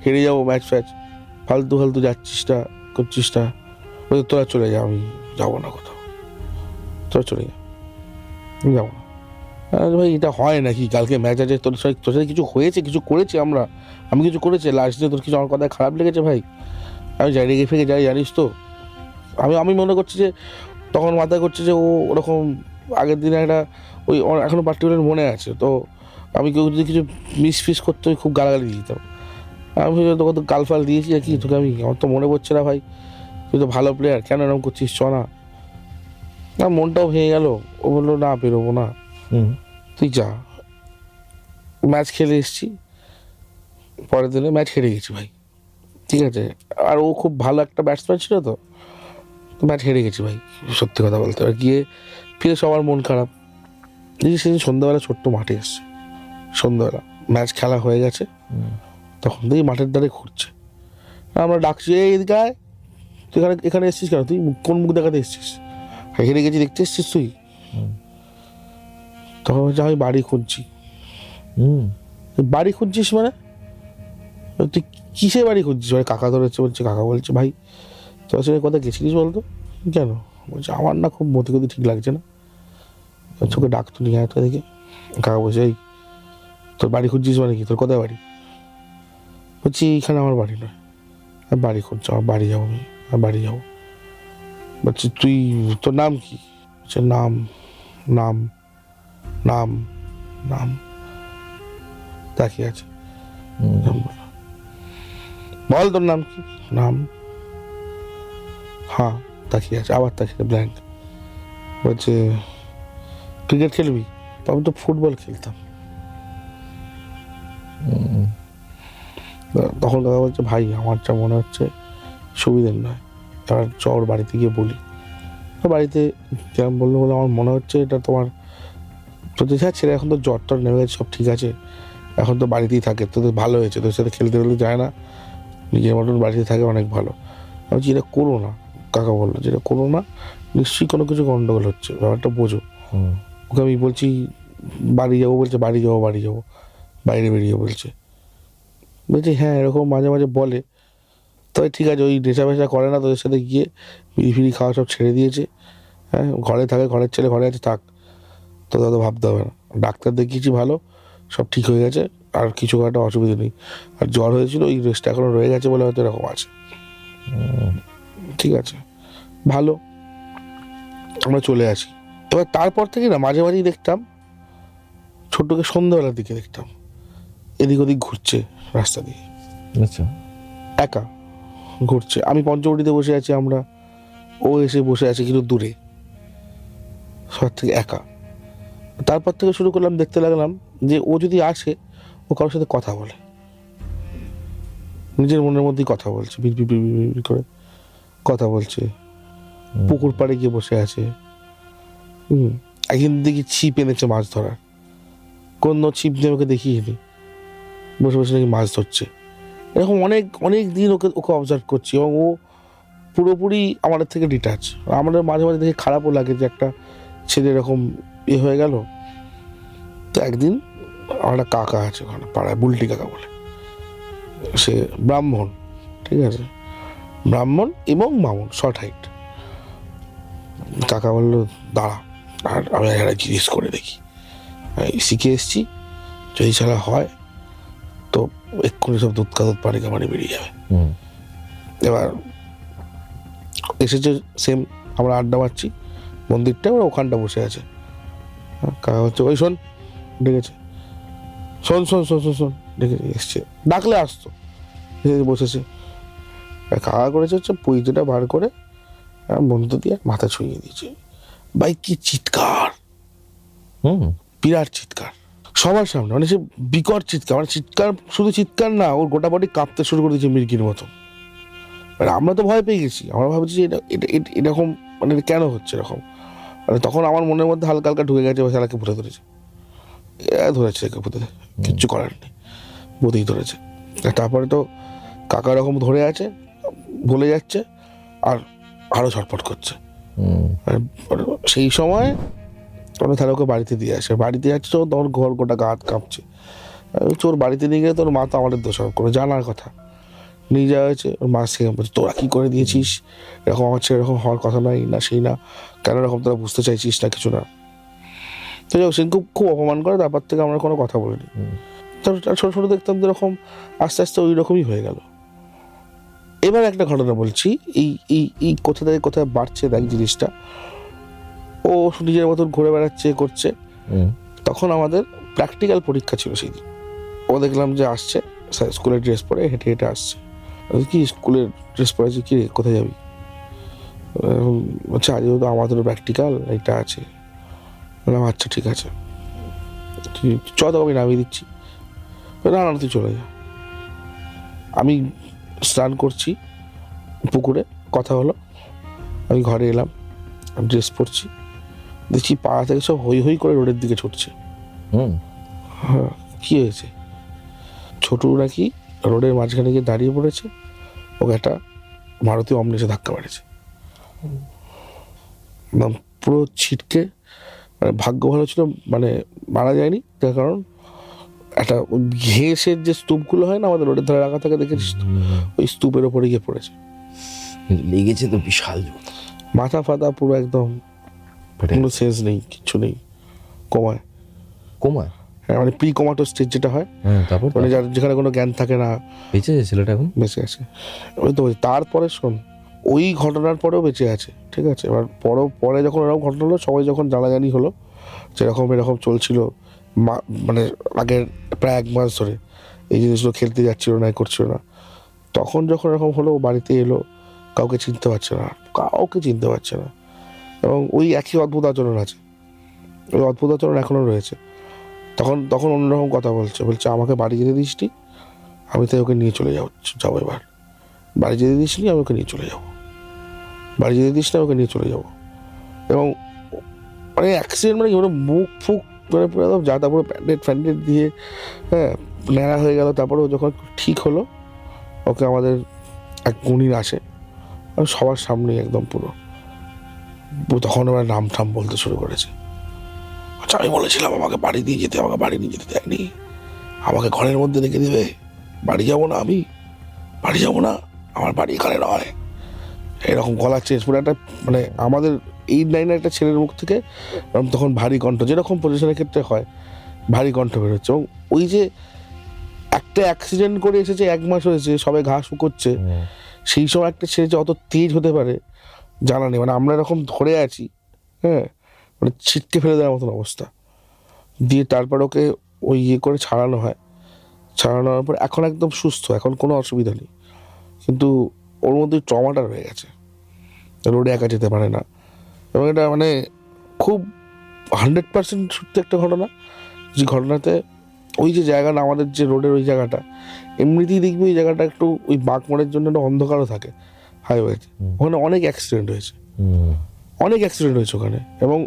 S1: হেরে যাবো ম্যাচ ফ্যাচ, ফালতু ফালতু যাচ্ছিস না করছিস না, বলছে তোরা চলে যা, আমি যাবো না কোথাও, তোরা চলে যা, আমি যাবো না। ভাই এটা হয় নাকি, কালকে ম্যাচ আছে, তোর সাথে কিছু হয়েছে, কিছু করেছি আমরা, আমি কিছু করেছি লাস্ট দিনে, তোর কিছু আমার কথায় খারাপ লেগেছে ভাই, আমি যাই রেগে ফেগে যাই জানিস তো। আমি মনে করছি যে তখন মাথায় করছে যে ও ওরকম আগের দিনে একটা ওই এখনো পার্টিকুলার মনে আছে, তো আমি কেউ যদি কিছু মিস করতে খুব গালাগালি দিয়ে দিতাম, আমি তোকে তো গালফাল দিয়েছি আর কি তোকে, আমার তো মনে পড়ছে না ভাই, তুই তো ভালো প্লেয়ার, কেন এরকম করছিস, চ না, মনটাও ভেঙে গেল। ও বললো না বেরোবো না, তুই যা, ম্যাচ খেলে এসছি, পরের দিনে ম্যাচ হেরে গেছি ভাই, ঠিক আছে, আর ও খুব ভালো একটা ব্যাটসম্যান ছিল, তো ম্যাচ হেরে গেছি ভাই, সত্যি কথা বলতে। আর গিয়ে ফিরে সবার মন খারাপ, এই সেদিন সন্ধ্যাবেলা ছোট্ট মাঠে এসছে, সন্ধ্যাবেলা ম্যাচ খেলা হয়ে গেছে, তখন দেখি মাঠের ধারে ঘুরছে, আমরা ডাকছি এই এদিকে আয়, তুই এখানে এসছিস কেন, তুই কোন মুখ দেখাতে এসছিস, হেরে গেছি দেখতে এসছিস তুই, তখন বলছে আমি বাড়ি খুঁজছি। বাড়ি খুঁজছিস মানে, তুই কিসে বাড়ি খুঁজছিস, ভাই কাকা ধরেছে, বলছে কাকা বলছে ভাই তোর সঙ্গে কোথায় গেছিলিস বলতো, কেন, বলছে আমার না খুব মতি গতি ঠিক লাগছে না, চোখে ডাক তো নিয়ে একটা দেখে, কাকা বলছে এই তোর বাড়ি খুঁজছিস মানে কি, তোর কোথায় বাড়ি, বলছি এইখানে আমার বাড়ি নয়, আমি বাড়ি খুঁজছি, আমার বাড়ি যাবো, আমি বাড়ি যাবো, বলছি তুই তোর নাম কি, বলছে নাম নাম নাম নাম তাকিয়ে আছে, বল তোর নাম কি, নাম, হ্যাঁ তাকিয়ে আছে, আবার তাকিয়ে ব্ল্যাঙ্ক, বলছে ক্রিকেট খেলবি, আমি তো ফুটবল খেলতাম। তখন দাদা বলছে ভাই আমার যা মনে হচ্ছে সুবিধের নয়, এবার চর বাড়িতে গিয়ে বলি, বাড়িতে যেরকম বললো বলে আমার মনে হচ্ছে এটা তোমার তোদের হ্যাঁ ছেলে এখন তো জ্বর টর নেমে গেছে, সব ঠিক আছে, এখন তো বাড়িতেই থাকে, তোদের ভালো হয়েছে, তোর সাথে খেলতে খেলতে যায় না, নিজের মতন বাড়িতে থাকে, অনেক ভালো। আমি বলছি এটা করো না, কাকা বললো যেটা করো না, নিশ্চয়ই কোনো কিছু গন্ডগোল হচ্ছে, ব্যাপারটা বোঝো। ওকে আমি বলছি বাড়ি যাবো, বলছে বাড়ি যাবো, বাইরে বেরিয়ে বলছে হ্যাঁ এরকম মাঝে মাঝে বলে, তবে ঠিক আছে ওই নেশা ফেশা করে না, তোদের সাথে গিয়ে বিড়ি ফিড়ি খাওয়া সব ছেড়ে দিয়েছে, হ্যাঁ ঘরে থাকে, ঘরের ছেলে ঘরে আছে, থাক, তো দাদা ভাবতে হবে না, ডাক্তার দেখিয়েছি ভালো, সব ঠিক হয়ে গেছে, আর কিছু একটা অসুবিধা নেই, আর জ্বর হয়েছিল ওই রেস্টটা এখনো রয়ে গেছে বলে হয়তো এরকম আছে। ঠিক আছে, ভালো, আমরা চলে আসি। এবার তারপর থেকে না মাঝে মাঝেই দেখতাম ছোট্টকে সন্ধ্যাবেলার দিকে দেখতাম এদিক ওদিক ঘুরছে রাস্তা দিয়ে,
S2: আচ্ছা,
S1: একা ঘুরছে। আমি পঞ্চবটিতে বসে আছি, ও এসে বসে আছে কিন্তু দূরে, সবার থেকে একা। তারপর থেকে শুরু করলাম, দেখতে লাগলাম যে ও যদি আসে ও কারোর সাথে কথা বলে, নিজের মনের মধ্যেই কথা বলছে, বিড় করে কথা বলছে, পুকুর পাড়ে গিয়ে বসে আছে। একদিন দেখি ছিপ এনেছে মাছ ধরার, কোনো ছিপ দিয়ে ওকে দেখিয়ে বসে বসে নাকি মাছ ধরছে। এরকম অনেক অনেক দিন ওকে অবজার্ভ করছি, এবং ও পুরোপুরি আমাদের থেকে ডিটাচ। আমাদের মাঝে মাঝে দেখে খারাপও লাগে যে একটা ছেলে এরকম হয়ে গেল। তো একদিন আমার একটা কাকা আছে ওখানে পাড়ায়, বুলটি কাকা বলে, সে ব্রাহ্মণ, ঠিক আছে, ব্রাহ্মণ এবং মামুন, শর্ট হাইট। কাকা বললো দাঁড়া, আর আমি একটা জিনিস করে দেখি, শিখে এসছি, যদি ছাড়া হয় তো এক্ষুনি সব দুধ কাদুধ পানি কামানি বেরিয়ে যাবে। এবার এসেছে সেম, আমরা আড্ডা মারছি মন্দিরটা, ওরা ওখানটা বসে আছে, কাকা হচ্ছে ওই শোন ডেকেছে, শোন শোন শোন শোন শোন ডেকেছে, এসছে, ডাকলে আসতো, বসেছে। কাকা করেছে হচ্ছে পুঁইটা বার করে মন্ত্র দিয়ে মাথা ছুঁয়ে দিয়েছে। ভাই কি চিৎকার, বিরাট চিৎকার সবার সামনে, মানে সে বিকট চিৎকার, মানে চিৎকার শুধু চিৎকার না, ওর গোটা বডি কাঁপতে শুরু করে দিয়েছে মির্গির মতো। আমরা তো ভয় পেয়ে গেছি, আমরা ভাবছি যে এটা এরকম মানে কেন হচ্ছে এরকম। মানে তখন আমার মনের মধ্যে হালকা হালকা ঢুকে গেছে শালাকে ভূতে ধরেছে, ধরেছে ভূতে, কিচ্ছু করার নেই, ভূতেই ধরেছে। তারপরে তো কাকা রকম ধরে আছে, বলে যাচ্ছে, আর আরো ছটফট করছে। সেই সময় ওরা তাহলে ওকে বাড়িতে দিয়ে আসে, বাড়িতে যাচ্ছে তখন ঘর গোটা গা হাত কাঁপছে। তোর বাড়িতে নিয়ে গেলে তোর মা তো আমাদের দোষারোপ করে, জানার কথা নিয়ে যাওয়া হয়েছে। ওর মা সে বলছে তোরা কি করে দিয়েছিস, এরকম আমার ছেলে এরকম হওয়ার কথা নাই, না সেই না, কেন এরকম তোরা বুঝতে চাইছিস না কিছু না। তো যাই হোক, সে খুব অপমান করে, তারপর থেকে আমরা কোনো কথা বলিনি। ছোট ছোট দেখতাম তো এরকম আস্তে আস্তে ওই রকমই হয়ে গেল। এবার একটা ঘটনা বলছি, এই কোথা থেকে কোথায় বাড়ছে দেখ জিনিসটা। ও নিজের মতন ঘুরে বেড়াচ্ছে করছে, তখন আমাদের প্র্যাকটিক্যাল পরীক্ষা ছিল সেই দিন। ও দেখলাম যে আসছে স্কুলের ড্রেস পরে হেঁটে হেঁটে আসছে। কি স্কুলের ড্রেস পরেছি, কি কোথায় যাবি? বলছে আজও তো আমাদেরও প্র্যাকটিক্যাল এটা আছে। বললাম আচ্ছা ঠিক আছে, চ তো আমি নামিয়ে দিচ্ছি। না না তুই চলে যা। আমি স্নান করছি পুকুরে, কথা হলো, আমি ঘরে এলাম, ড্রেস পরছি, দেখছি পাড়া থেকে সব হই হই করে রোডের দিকে ছুটছে। হ্যাঁ, কি হয়েছে? ছোটু নাকি রোডের মাঝখানে গিয়ে দাঁড়িয়ে পড়েছে, ওকে একটা মারুতি অমনি ধাক্কা মারেছে, পুরো ছিটকে। মানে ভাগ্য ভালো ছিল, মানে মারা যায়নি, তার কারণ একটা ঘেঁষের যে স্তূপগুলো হয় না আমাদের রোডের ধারে রাখা থাকে, দেখেছিস তো, ওই স্তূপের ওপরে গিয়ে পড়েছে।
S2: লেগেছে তো বিশাল,
S1: মাথা ফাতা পুরো একদম, কোনো সেন্স নেই, কিচ্ছু নেই, কমায় হ্যাঁ, মানে প্রি কোমাটো স্টেজ যেটা হয়,
S2: তারপর
S1: মানে যেখানে কোনো জ্ঞান থাকে না।
S2: বেঁচে আছে ছেলেটা এখন?
S1: বেঁচে আছে, ওই তো তারপরে শোন, ওই ঘটনার পরেও বেঁচে আছে, ঠিক আছে। এবার পরে যখন এরকম ঘটনা হলো, সবাই যখন জানাজানি হলো যেরকম এরকম চলছিল, মানে আগের প্রায় 1 মাস ধরে এই জিনিসগুলো খেলতে যাচ্ছিল না, করছিল না, তখন যখন এরকম হলো বাড়িতে এলো, কাউকে চিনতে পারছে না, এবং ওই একই অদ্ভুত আচরণ আছে, ওই অদ্ভুত আচরণ এখনও রয়েছে। তখন অন্যরকম কথা বলছে আমাকে বাড়ি যেতে দিসনি, আমি তাই ওকে নিয়ে চলে যাবো এবার, বাড়ি যেতে দিসনি, আমি ওকে নিয়ে চলে যাবো, বাড়ি যেতে দিস না, ওকে নিয়ে চলে যাবো। এবং মানে অ্যাক্সিডেন্ট মানে কি মানে মুখ ফুক মানে পুরো একদম যা, তারপরে প্যান্ডেট দিয়ে হ্যাঁ ন্যাড়া হয়ে গেল। তারপরে ও যখন ঠিক হলো ওকে আমাদের এক গুণির আসে সবার সামনেই একদম পুরো, তখন ওরা নাম ঠাম বলতে শুরু করেছে। আচ্ছা আমি বলেছিলাম আমাকে বাড়ি দিয়ে যেতে, আমাকে বাড়ি নিয়ে যেতে দেয়নি, আমাকে ঘরের মধ্যে রেখে দেবে, বাড়ি যাবো না, আমি বাড়ি যাবো না, আমার বাড়ি এখানে নয়, এরকম গলা চেঞ্জ পুরো একটা মানে আমাদের 8-9 একটা ছেলের মুখ থেকে তখন ভারী কণ্ঠ, যেরকম পজিশনের ক্ষেত্রে হয় ভারী কণ্ঠ বেরোচ্ছে। এবং ওই যে একটা অ্যাক্সিডেন্ট করে এসেছে 1 মাস হয়েছে, সবাই ঘা শুকোচ্ছে, সেই সময় একটা ছেলে যে অত তেজ হতে পারে জানা নেই। মানে আমরা এরকম ধরে আছি, হ্যাঁ মানে ছিটকে ফেলে দেওয়ার মতন অবস্থা। দিয়ে তারপর ওকে ওই ইয়ে করে ছাড়ানো হয়, ছাড়ানো হওয়ার পর এখন একদম সুস্থ, এখন কোনো অসুবিধা নেই, কিন্তু ওর মধ্যে ট্রমাটা রয়ে গেছে, রোডে একা যেতে পারে না। এবং এটা মানে খুব 100% সত্যি একটা ঘটনা, যে ঘটনাতে ওই যে জায়গা না আমাদের যে রোডের ওই জায়গাটা, এমনিতেই দেখবি ওই জায়গাটা একটু ওই বাঁকমোড়ের জন্য একটা অন্ধকারও থাকে হাইওয়েতে, ওখানে অনেক অ্যাক্সিডেন্ট হয়েছে, অনেক অ্যাক্সিডেন্ট হয়েছে ওখানে। এবং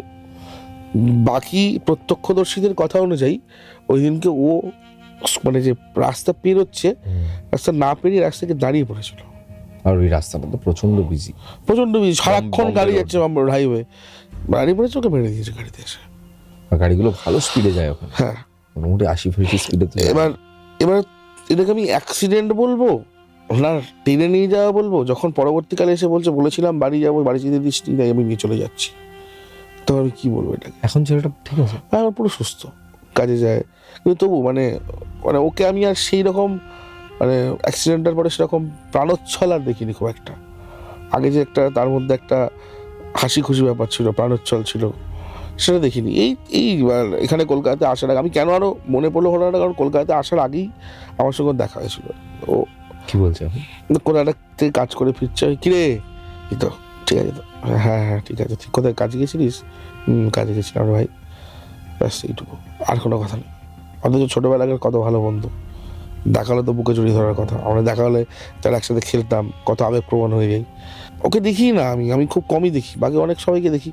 S1: বাকি প্রত্যক্ষদর্শীদের কথা অনুযায়ী ওই দিনকে ও মানে যে রাস্তা পেরোচ্ছে, রাস্তা না পেরিয়ে রাস্তাকে দাঁড়িয়ে পড়েছিল।
S2: আর ওই রাস্তাটা তো প্রচন্ড বিজি,
S1: প্রচন্ড বিজি, সারাক্ষণ গাড়ি যাচ্ছে হাইওয়ে, দাঁড়িয়ে পড়েছে, ওকে মেরে দিয়েছে গাড়িতে এসে।
S2: আর গাড়িগুলো ভালো স্পিডে যায় ওখানে,
S1: হ্যাঁ
S2: মোটামুটি 80-90 স্পিডে।
S1: এবার এটাকে আমি অ্যাক্সিডেন্ট বলবো না টেনে নিয়ে যাওয়া বলবো, যখন পরবর্তীকালে এসে বলেছিলাম বাড়ি যাবো, বাড়ি যেতে দিস নি, তাই আমি নিয়ে চলে যাচ্ছি, তো আমি কি বলবো এটাকে?
S2: এখন ছেলেটা ঠিক আছে,
S1: আমার পুরো সুস্থ, কাজে যায়, কিন্তু তবু মানে মানে ওকে আমি আর সেই রকম মানে অ্যাক্সিডেন্টের পরে সেরকম প্রাণোচ্ছল আর দেখিনি খুব একটা। আগে যে একটা তার মধ্যে একটা হাসি খুশি ব্যাপার ছিল, প্রাণোচ্ছল ছিল, সেটা দেখিনি। এই এখানে কলকাতাতে আসার আগে আমি কেন আরো মনে পড়লো ঘটনাটা, কারণ কলকাতাতে আসার আগেই আমার সঙ্গে দেখা হয়েছিল। ও
S2: কি বলছে এখন?
S1: কলকাতা থেকে কাজ করে ফিরছে, কিরে এই তো ঠিক আছে, তো হ্যাঁ হ্যাঁ ঠিক আছে, ঠিক কোথায় কাজে গেছিলিস? কাজে গেছিলাম রে ভাই, ব্যাস এইটুকু, আর কোনো কথা নেই। অথচ ছোটোবেলাকার কত ভালো বন্ধু, দেখা হলে তো বুকে জড়িয়ে ধরার কথা, আমরা দেখা হলে তারা একসাথে খেলতাম, কত আবেগপ্রবণ হয়ে যাই। ওকে দেখি না আমি খুব কমই দেখি, বাকি অনেক সবাইকে দেখি,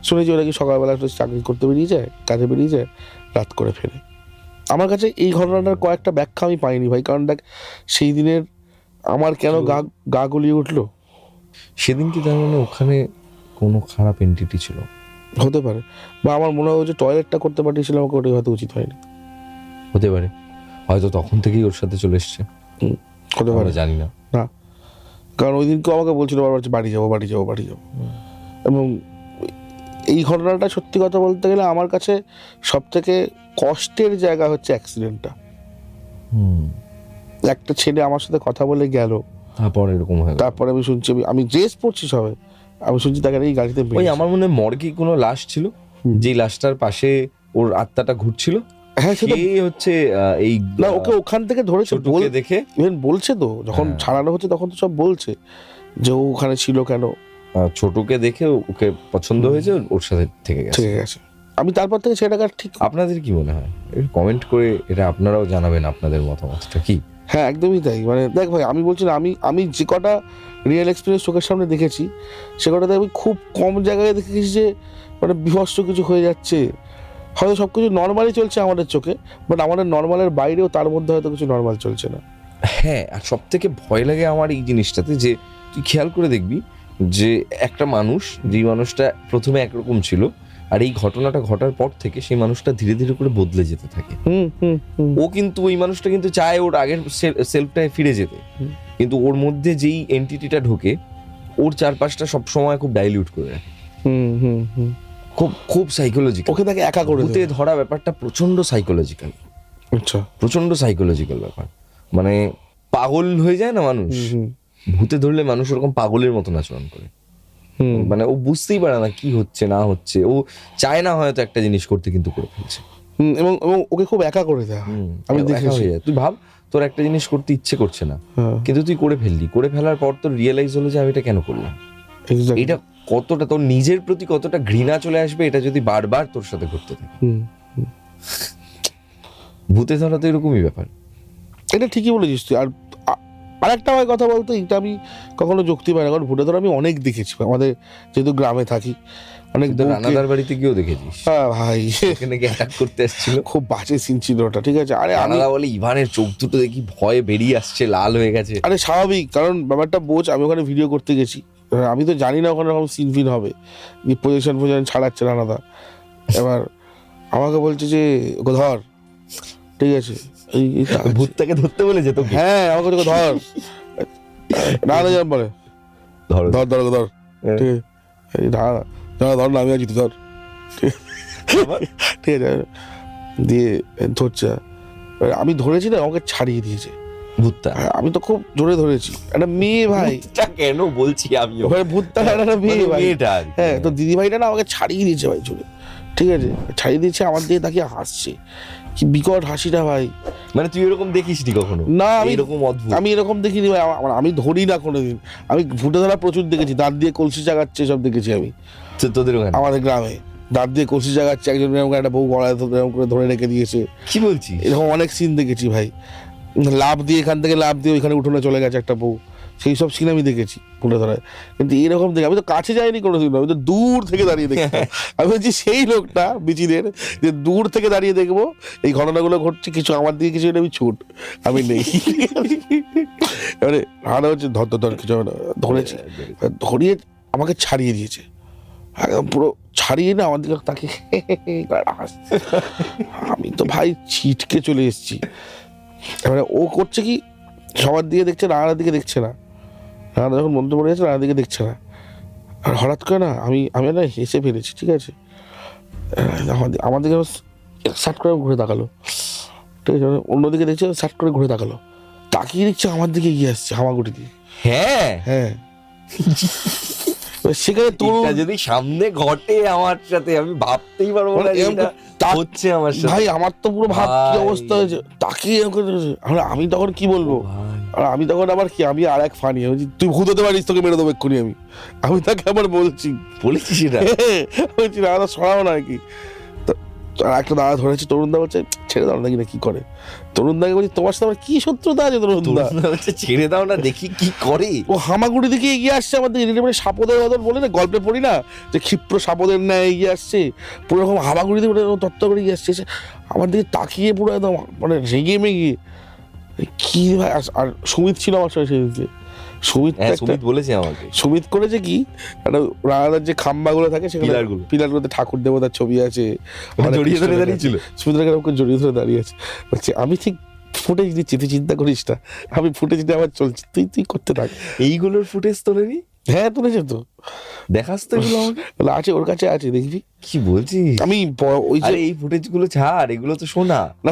S1: শুনেছি ওরা কি সকালবেলা একটু চাকরি করতে বেরিয়ে যায়, কাজে বেরিয়ে যায়, রাত করে ফেরে। আমার কাছে এই ঘটনাটার কয়েকটা ব্যাখ্যা আমি পাইনি ভাই, কারণ দেখ সেই দিনের আমার কেন গা গুলিয়ে উঠলো।
S2: সেদিন কি তার মানে ওখানে কোনো খারাপ এন্টিটি ছিল?
S1: হতে পারে, বা আমার মনে হয় যে টয়লেটটা করতে পাঠিয়েছিলাম ওকে, ওটাই হয়তো উচিত হয়নি।
S2: হতে পারে, হয়তো তখন থেকেই ওর সাথে চলে এসছে,
S1: হতে পারে,
S2: জানি না।
S1: না কারণ ওই দিনকে আমাকে বলছিল বারবার বাড়ি যাবো বাড়ি যাবো বাড়ি যাবো। এবং এই ঘটনাটা সত্যি কথা বলতে গেলে আমার কাছে সব থেকে কষ্টের জায়গা হচ্ছে অ্যাক্সিডেন্টটা। একটা ছেলে আমার সাথে কথা বলে গেল,
S2: তারপর এরকম হয়,
S1: তারপরে আমি শুনছি, আমি ড্রেস পরছি সবাই, আমি শুনছি তাকে এই গাড়িতে
S2: ওই আমার মনে হয় মর্গে কোনো লাশ ছিল, যে লাশটার পাশে ওর আত্মাটা ঘুরছিল।
S1: হ্যাঁ সেটা
S2: হচ্ছে এই
S1: না, ওকে ওখান থেকে ধরেছে
S2: দেখে
S1: ইভেন বলছে তো, যখন ছাড়ানো হচ্ছে তখন তো সব বলছে যে ও ওখানে ছিল কেন,
S2: ছোটকে দেখে ওকে পছন্দ হয়েছে, ওর সাথে থেকে গেছে।
S1: আমি তারপর থেকে সেটাকে ঠিক।
S2: আপনাদের কি মনে হয়? কমেন্ট করে এটা আপনারাও জানাবেন আপনাদের মতামতটা কি।
S1: হ্যাঁ একদমই তাই, মানে দেখ ভাই আমি বলছি না, আমি যে কটা রিয়েল এক্সপিরিয়েন্স চোখের সামনে দেখেছি সে কটাতে আমি খুব কম জায়গায় দেখেছি যে মানে বিভৎস কিছু হয়ে যাচ্ছে। হয়তো সব কিছু নর্মালি চলছে আমাদের চোখে, বাট আমাদের নর্মালের বাইরেও তার মধ্যে হয়তো কিছু নর্মাল চলছে না।
S2: হ্যাঁ, আর সব থেকে ভয় লাগে আমার এই জিনিসটাতে, যে তুই খেয়াল করে দেখবি যে একটা মানুষ, যেই মানুষটা প্রথমে একরকম ছিল, আর এই ঘটনাটা ঘটার পর থেকে সেই মানুষটা ধীরে ধীরে করে বদলে যেতে থাকে। ও কিন্তু ওই মানুষটা কিন্তু চায় ওর আগের সেলফটায় ফিরে যেতে, কিন্তু ওর মধ্যে যেই এন্টিটিটা ঢোকে ওর চারপাশটা সবসময় খুব ডাইলিউট করে রাখে। খুব খুব সাইকোলজিক্যাল,
S1: ওকে তাকে একা করে
S2: ভূতে ধরা ব্যাপারটা প্রচন্ড সাইকোলজিক্যাল।
S1: আচ্ছা,
S2: প্রচন্ড সাইকোলজিক্যাল ব্যাপার, মানে পাগল হয়ে যায় না মানুষ, ভূতে ধরলে মানুষ ওরকম পাগলের মতন আচরণ করে। মানে ও বুঝতেই পারে না কি হচ্ছে না হচ্ছে, ও চায় না হয়তো একটা জিনিস করতে, কিন্তু করে ফেলছে।
S1: এবং ওকে খুব একা করে দেয়, আমি দেখেছি।
S2: তুই ভাব, তোর একটা জিনিস করতে ইচ্ছে করছে না, কিন্তু তুই করে ফেললি, করে ফেলার পর তোর রিয়েলাইজ হলো যে আমি এটা কেন করলাম। এটা কতটা তোর নিজের প্রতি কতটা ঘৃণা চলে আসবে এটা যদি বারবার তোর সাথে ঘটতে থাকে।
S1: ভূতে
S2: ধরা তো এরকমই ব্যাপার।
S1: এটা ঠিকই বলেছিস তুই। আর আরেকটা আমার কথা বলতো, এটা আমি কখনো যুক্তি পাই না, কারণ ভুটে ধর আমি অনেক দেখেছি আমাদের যেহেতু গ্রামে থাকি, অনেক
S2: কিন্তু রানাদার বাড়িতে গিয়েও দেখেছিস
S1: হ্যাঁ ভাই
S2: এখানে কি অ্যাটাক করতে আসছিল,
S1: খুব বাজে সিন ছিল ওটা, ঠিক আছে। আরে আমি
S2: রানাদা বলে ইভানের চোখ দুটো দেখি ভয়ে বেরিয়ে আসছে, লাল হয়ে গেছে।
S1: আরে স্বাভাবিক, কারণ ব্যাপারটা বোঝ, আমি ওখানে ভিডিও করতে গেছি, আমি তো জানি না ওখানে এরকম সিন ফিন হবে, পজিশন ছাড়াচ্ছে রানাদা, এবার আমাকে বলছে যে ওকে ধর, ঠিক আছে
S2: ভূতটাকে ধরতে বলেছে তোকে?
S1: হ্যাঁ আমাকে ওকে ধর, রানাদা যেরকম বলে
S2: ধর
S1: ধর ধর ওকে ধর, ঠিক আছে এই ধর না আমি আছি তুই ধর, ঠিক আছে দিয়ে ধরছে, আমি ধরেছি না, আমাকে ছাড়িয়ে দিয়েছে
S2: ভূতটা।
S1: আমি তো খুব জোরে ধরেছি, একটা মেয়ে ভাই,
S2: ভূতটা কেন বলছি আমি,
S1: ওখানে ভূতটা একটা মেয়ে ভাই,
S2: মেয়েটা আর কি।
S1: হ্যাঁ তো দিদি ভাইটা না আমাকে ছাড়িয়ে দিয়েছে ভাই জোরে, ঠিক আছে ছাড়িয়ে দিয়েছে, আমার দিকে তাকিয়ে হাসছে, কি বিকট হাসিটা ভাই।
S2: মানে তুই এরকম দেখিসনি কখনো?
S1: না আমি
S2: এরকম অদ্ভুত
S1: আমি এরকম দেখিনি ভাই, আমি ধরি না কোনোদিন, আমি ভুটে ধরা প্রচুর দেখেছি, দাঁত দিয়ে কলসি চাগাচ্ছে সব দেখেছি আমি
S2: তোদের ওখানে।
S1: আমাদের গ্রামে, দাঁত দিয়ে কলসি চাগাচ্ছে, একজন এরকম একটা বউ গলায় এরকম করে ধরে রেখে দিয়েছে,
S2: কি বলছিস?
S1: এরকম অনেক সিন দেখেছি ভাই, লাভ দিয়ে এখান থেকে লাভ দিয়ে ওইখানে উঠোনে চলে গেছে একটা বউ, সেই সব সিন আমি দেখেছি ভুটে ধরায়, কিন্তু এরকম দেখে আমি তো কাছে যাইনি কোনোদিন, আমি তো দূর থেকে দাঁড়িয়ে দেখতাম, আমি বলছি সেই লোকটা বিচিদের যে দূর থেকে দাঁড়িয়ে দেখবো এই ঘটনাগুলো ঘটছে, কিছু আমার দিকে কিছু আমি ছুট আমি নেই, এবারে হারা হচ্ছে ধর ধর ধর কিছু ধরেছি, ধরিয়ে আমাকে ছাড়িয়ে দিয়েছে একদম পুরো ছাড়িয়ে না আমার দিকে তাকে হাসছে, আমি তো ভাই ছিটকে চলে এসেছি, এবারে ও করছে কি সবার দিকে দেখছে, রানার দিকে দেখছে না, রানা যখন মন্ত্র পড়ে গেছে রানার দিকে দেখছে না, আর হঠাৎ করে না আমি না হেসে ফেলেছি, ঠিক আছে আমার দিকে সাট করে ঘুরে তাকালো, ঠিক আছে অন্যদিকে দেখছে সাট করে ঘুরে তাকালো, তাকিয়ে দেখছে আমার দিকে এগিয়ে আসছে হামাগুড়ি দিয়ে,
S2: হ্যাঁ
S1: হ্যাঁ সেখানে তরুণ
S2: এটা যদি সামনে ঘটে আমার সাথে আমি ভাবতেই পারবো না যে এটা হচ্ছে আমার সাথে।
S1: ভাই আমার তো পুরো ভাব কি
S2: ভাই।
S1: অবস্থা হয়েছে, তাকিয়ে এরকম করে দেখেছে। আমি তখন কি বলবো,
S2: ভাই।
S1: আর আমি তখন আবার কি আমি আর এক ফানি বলছি তুই ভূত হতে পারিস, তোকে মেরে দেবো এক্ষুনি, আমি তাকে আবার বলছি
S2: বলেছিস এটা?
S1: বলছি দাদা সরাও না আর কি, আর একটা দাদা ধরেছে, তরুণদা বলছে ছেড়ে দাও না, দেখি না কি করে, তরুণদাকে বলছি তোমার সাথে আমার কি শত্রুতা আছে তরুণদা,
S2: হচ্ছে ছেড়ে দাও না দেখি কি করে,
S1: ও হামাগুড়ি দিকে এগিয়ে আসছে আমার দিকে, মানে সাপদের বদল বলে না গল্পে পড়ি না যে ক্ষিপ্র সাপদের ন্যায় এগিয়ে আসছে, পুরো রকম হামাগুড়ি দিয়ে তত্ত্ব করে এগিয়ে আসছে, আমার দিকে তাকিয়ে পুরো একদম মানে রেগে মেগে কি ভাই, আর সুমিত ছিল আমার সাথে সেদিনকে, সুমিত
S2: হ্যাঁ সুমিত বলেছে আমাকে।
S1: সুমিত করেছে কি একটা রানাদার যে খাম্বাগুলো থাকে সেখানে
S2: পিলারগুলো।
S1: পিলারগুলোতে ঠাকুর দেবতার ছবি আছে,
S2: ওখানে জড়িয়ে ধরে দাঁড়িয়ে ছিল।
S1: সুমিত্রাকে ওকে জড়িয়ে ধরে দাঁড়িয়ে আছে, বলছে আমি ঠিক ফুটেজ দিচ্ছি তুই চিন্তা করিস না, আমি ফুটেজ দিয়ে আমার চলছি, তুই করতে থাক।
S2: এইগুলোর ফুটেজ তোলেনি?
S1: হ্যাঁ তুলেছে তো,
S2: দেখাস তো এগুলো আমাকে।
S1: বলে আছে ওর কাছে আছে দেখবি,
S2: কি বলছিস?
S1: আমি ওই যে
S2: আরে এই ফুটেজ গুলো ছাড়, এগুলো তো শোনা।
S1: না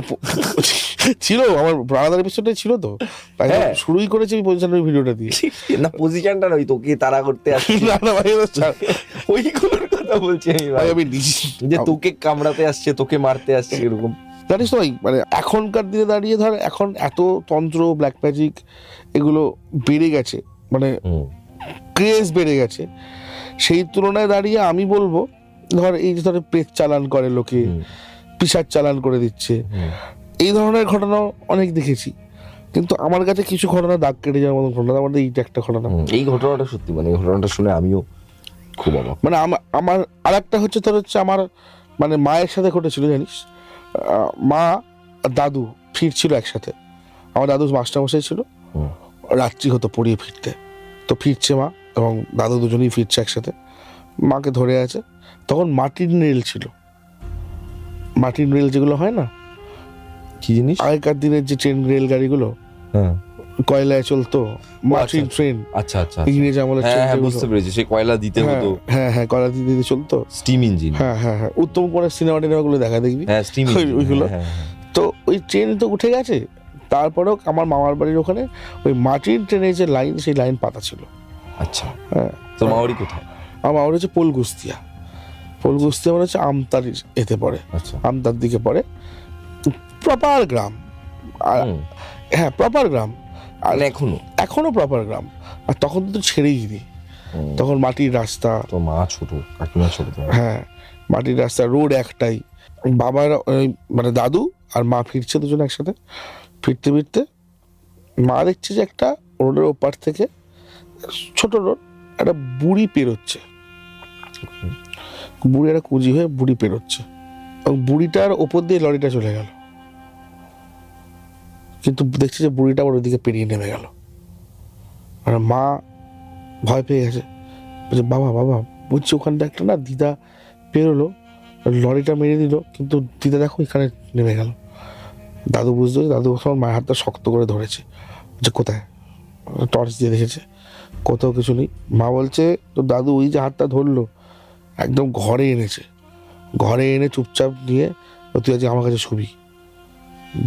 S1: ছিল আমার রানাদার এপিসোডে ছিল তো, তাই
S2: হ্যাঁ।
S1: শুরুই করেছি আমি পজিশনের ভিডিওটা দিয়ে,
S2: না পজিশনটা নয়, তোকে তাড়া করতে আসছে
S1: না না ভাই এবার ছাড়।
S2: ওইগুলোর কথা বলছি আমি
S1: ভাই
S2: ভাই,
S1: আমি নিজে
S2: যে তোকে কামড়াতে আসছে, তোকে মারতে আসছে এরকম।
S1: জানিস তো ভাই, মানে এখনকার দিনে দাঁড়িয়ে ধর এখন এত তন্ত্র ব্ল্যাক ম্যাজিক এগুলো বেড়ে গেছে, মানে ক্রেজ বেড়ে গেছে, সেই তুলনায় দাঁড়িয়ে আমি বলবো ধর এই যে ধর প্রেত চালান করে লোকে, পিশাচ চালান করে দিচ্ছে, এই ধরনের ঘটনা অনেক দেখেছি, কিন্তু আমার কাছে কিছু ঘটনা দাগ কেটে যাওয়ার মতো ঘটনা, আমাদের এইটা একটা ঘটনা,
S2: এই ঘটনাটা সত্যি, মানে এই ঘটনাটা শুনে আমিও খুব অবাক।
S1: মানে আমার আর একটা হচ্ছে তোর হচ্ছে আমার মানে মায়ের সাথে ঘটেছিল জানিস, মা আর দাদু ফিরছিল একসাথে, আমার দাদু মাস্টারমশাই ছিল, রাত্রি হতো পড়িয়ে ফিরতে, তো ফিরছে মা এবং দাদু দুজনেই ফিরছে একসাথে, মাকে ধরে আছে, তখন মাটির রেল ছিল, মাটির রেল যেগুলো হয় না
S2: কি জিনিস?
S1: আগেকার দিনের যে ট্রেন রেলগাড়িগুলো
S2: হ্যাঁ
S1: কয়লায় চলতো, মাটির
S2: আচ্ছা।
S1: ট্রেন,
S2: আচ্ছা আচ্ছা।
S1: ইংরেজ আমলের
S2: হ্যাঁ
S1: ট্রেন
S2: হ্যাঁ
S1: যেগুলো,
S2: বুঝতে পেরেছি, সেই কয়লা দিতে
S1: হ্যাঁ
S2: হতো।
S1: হ্যাঁ হ্যাঁ কয়লা দিতে দিতে চলতো,
S2: স্টিম ইঞ্জিন।
S1: হ্যাঁ হ্যাঁ হ্যাঁ উত্তম কুমারের সিনেমা টিনেমাগুলো দেখা দেখবি,
S2: হ্যাঁ স্টিম
S1: ওইগুলো।
S2: ইঞ্জিন।
S1: তো ওই ট্রেন তো উঠে গেছে, তারপরেও আমার মামার বাড়ির ওখানে ওই মাটির ট্রেনের যে লাইন সেই লাইন পাতা ছিল।
S2: আচ্ছা,
S1: হ্যাঁ
S2: তো মাওয়ারি কোথায়?
S1: আমার মামার হচ্ছে পোলগুস্তিয়া, পোলগুস্তিয়া মানে হচ্ছে আমতার এতে পড়ে,
S2: আচ্ছা।
S1: আমতার দিকে পড়ে, প্রপার গ্রাম, আর হ্যাঁ প্রপার গ্রাম, আর এখনো প্রপার গ্রাম, আর তখন তো ছেড়েই নি, তখন মাটির রাস্তা,
S2: তো মা ছোট, কাকিমা ছোট।
S1: হ্যাঁ মাটির রাস্তা, রোড একটাই, বাবার মানে দাদু আর মা ফিরছে দুজন একসাথে, ফিরতে ফিরতে মা দেখছে যে একটা রোডের ওপার থেকে, ছোট রোড, একটা বুড়ি পেরোচ্ছে, বুড়ি একটা কুঁজি হয়ে বুড়ি পেরোচ্ছে, এবং বুড়িটার ওপর দিয়ে লরিটা চলে গেল, কিন্তু দেখছি যে বুড়িটা আবার ওইদিকে পেরিয়ে নেমে গেল। আর মা ভয় পেয়ে গেছে, বলছে বাবা বাবা, বলছি ওখানটা একটা না দিদা পেরোলো, লরিটা মেরে দিল, কিন্তু দিদা দেখো এখানে নেমে গেল। দাদু বুঝতে পারছে, দাদু আমার মায়ের হাতটা শক্ত করে ধরেছে, বলছে কোথায়, টর্চ দিয়ে দেখেছে, কোথাও কিছু নেই। মা বলছে তো দাদু ওই যে হাতটা ধরলো একদম ঘরে এনেছে, ঘরে এনে চুপচাপ নিয়ে তুই আজকে আমার কাছে শুবি,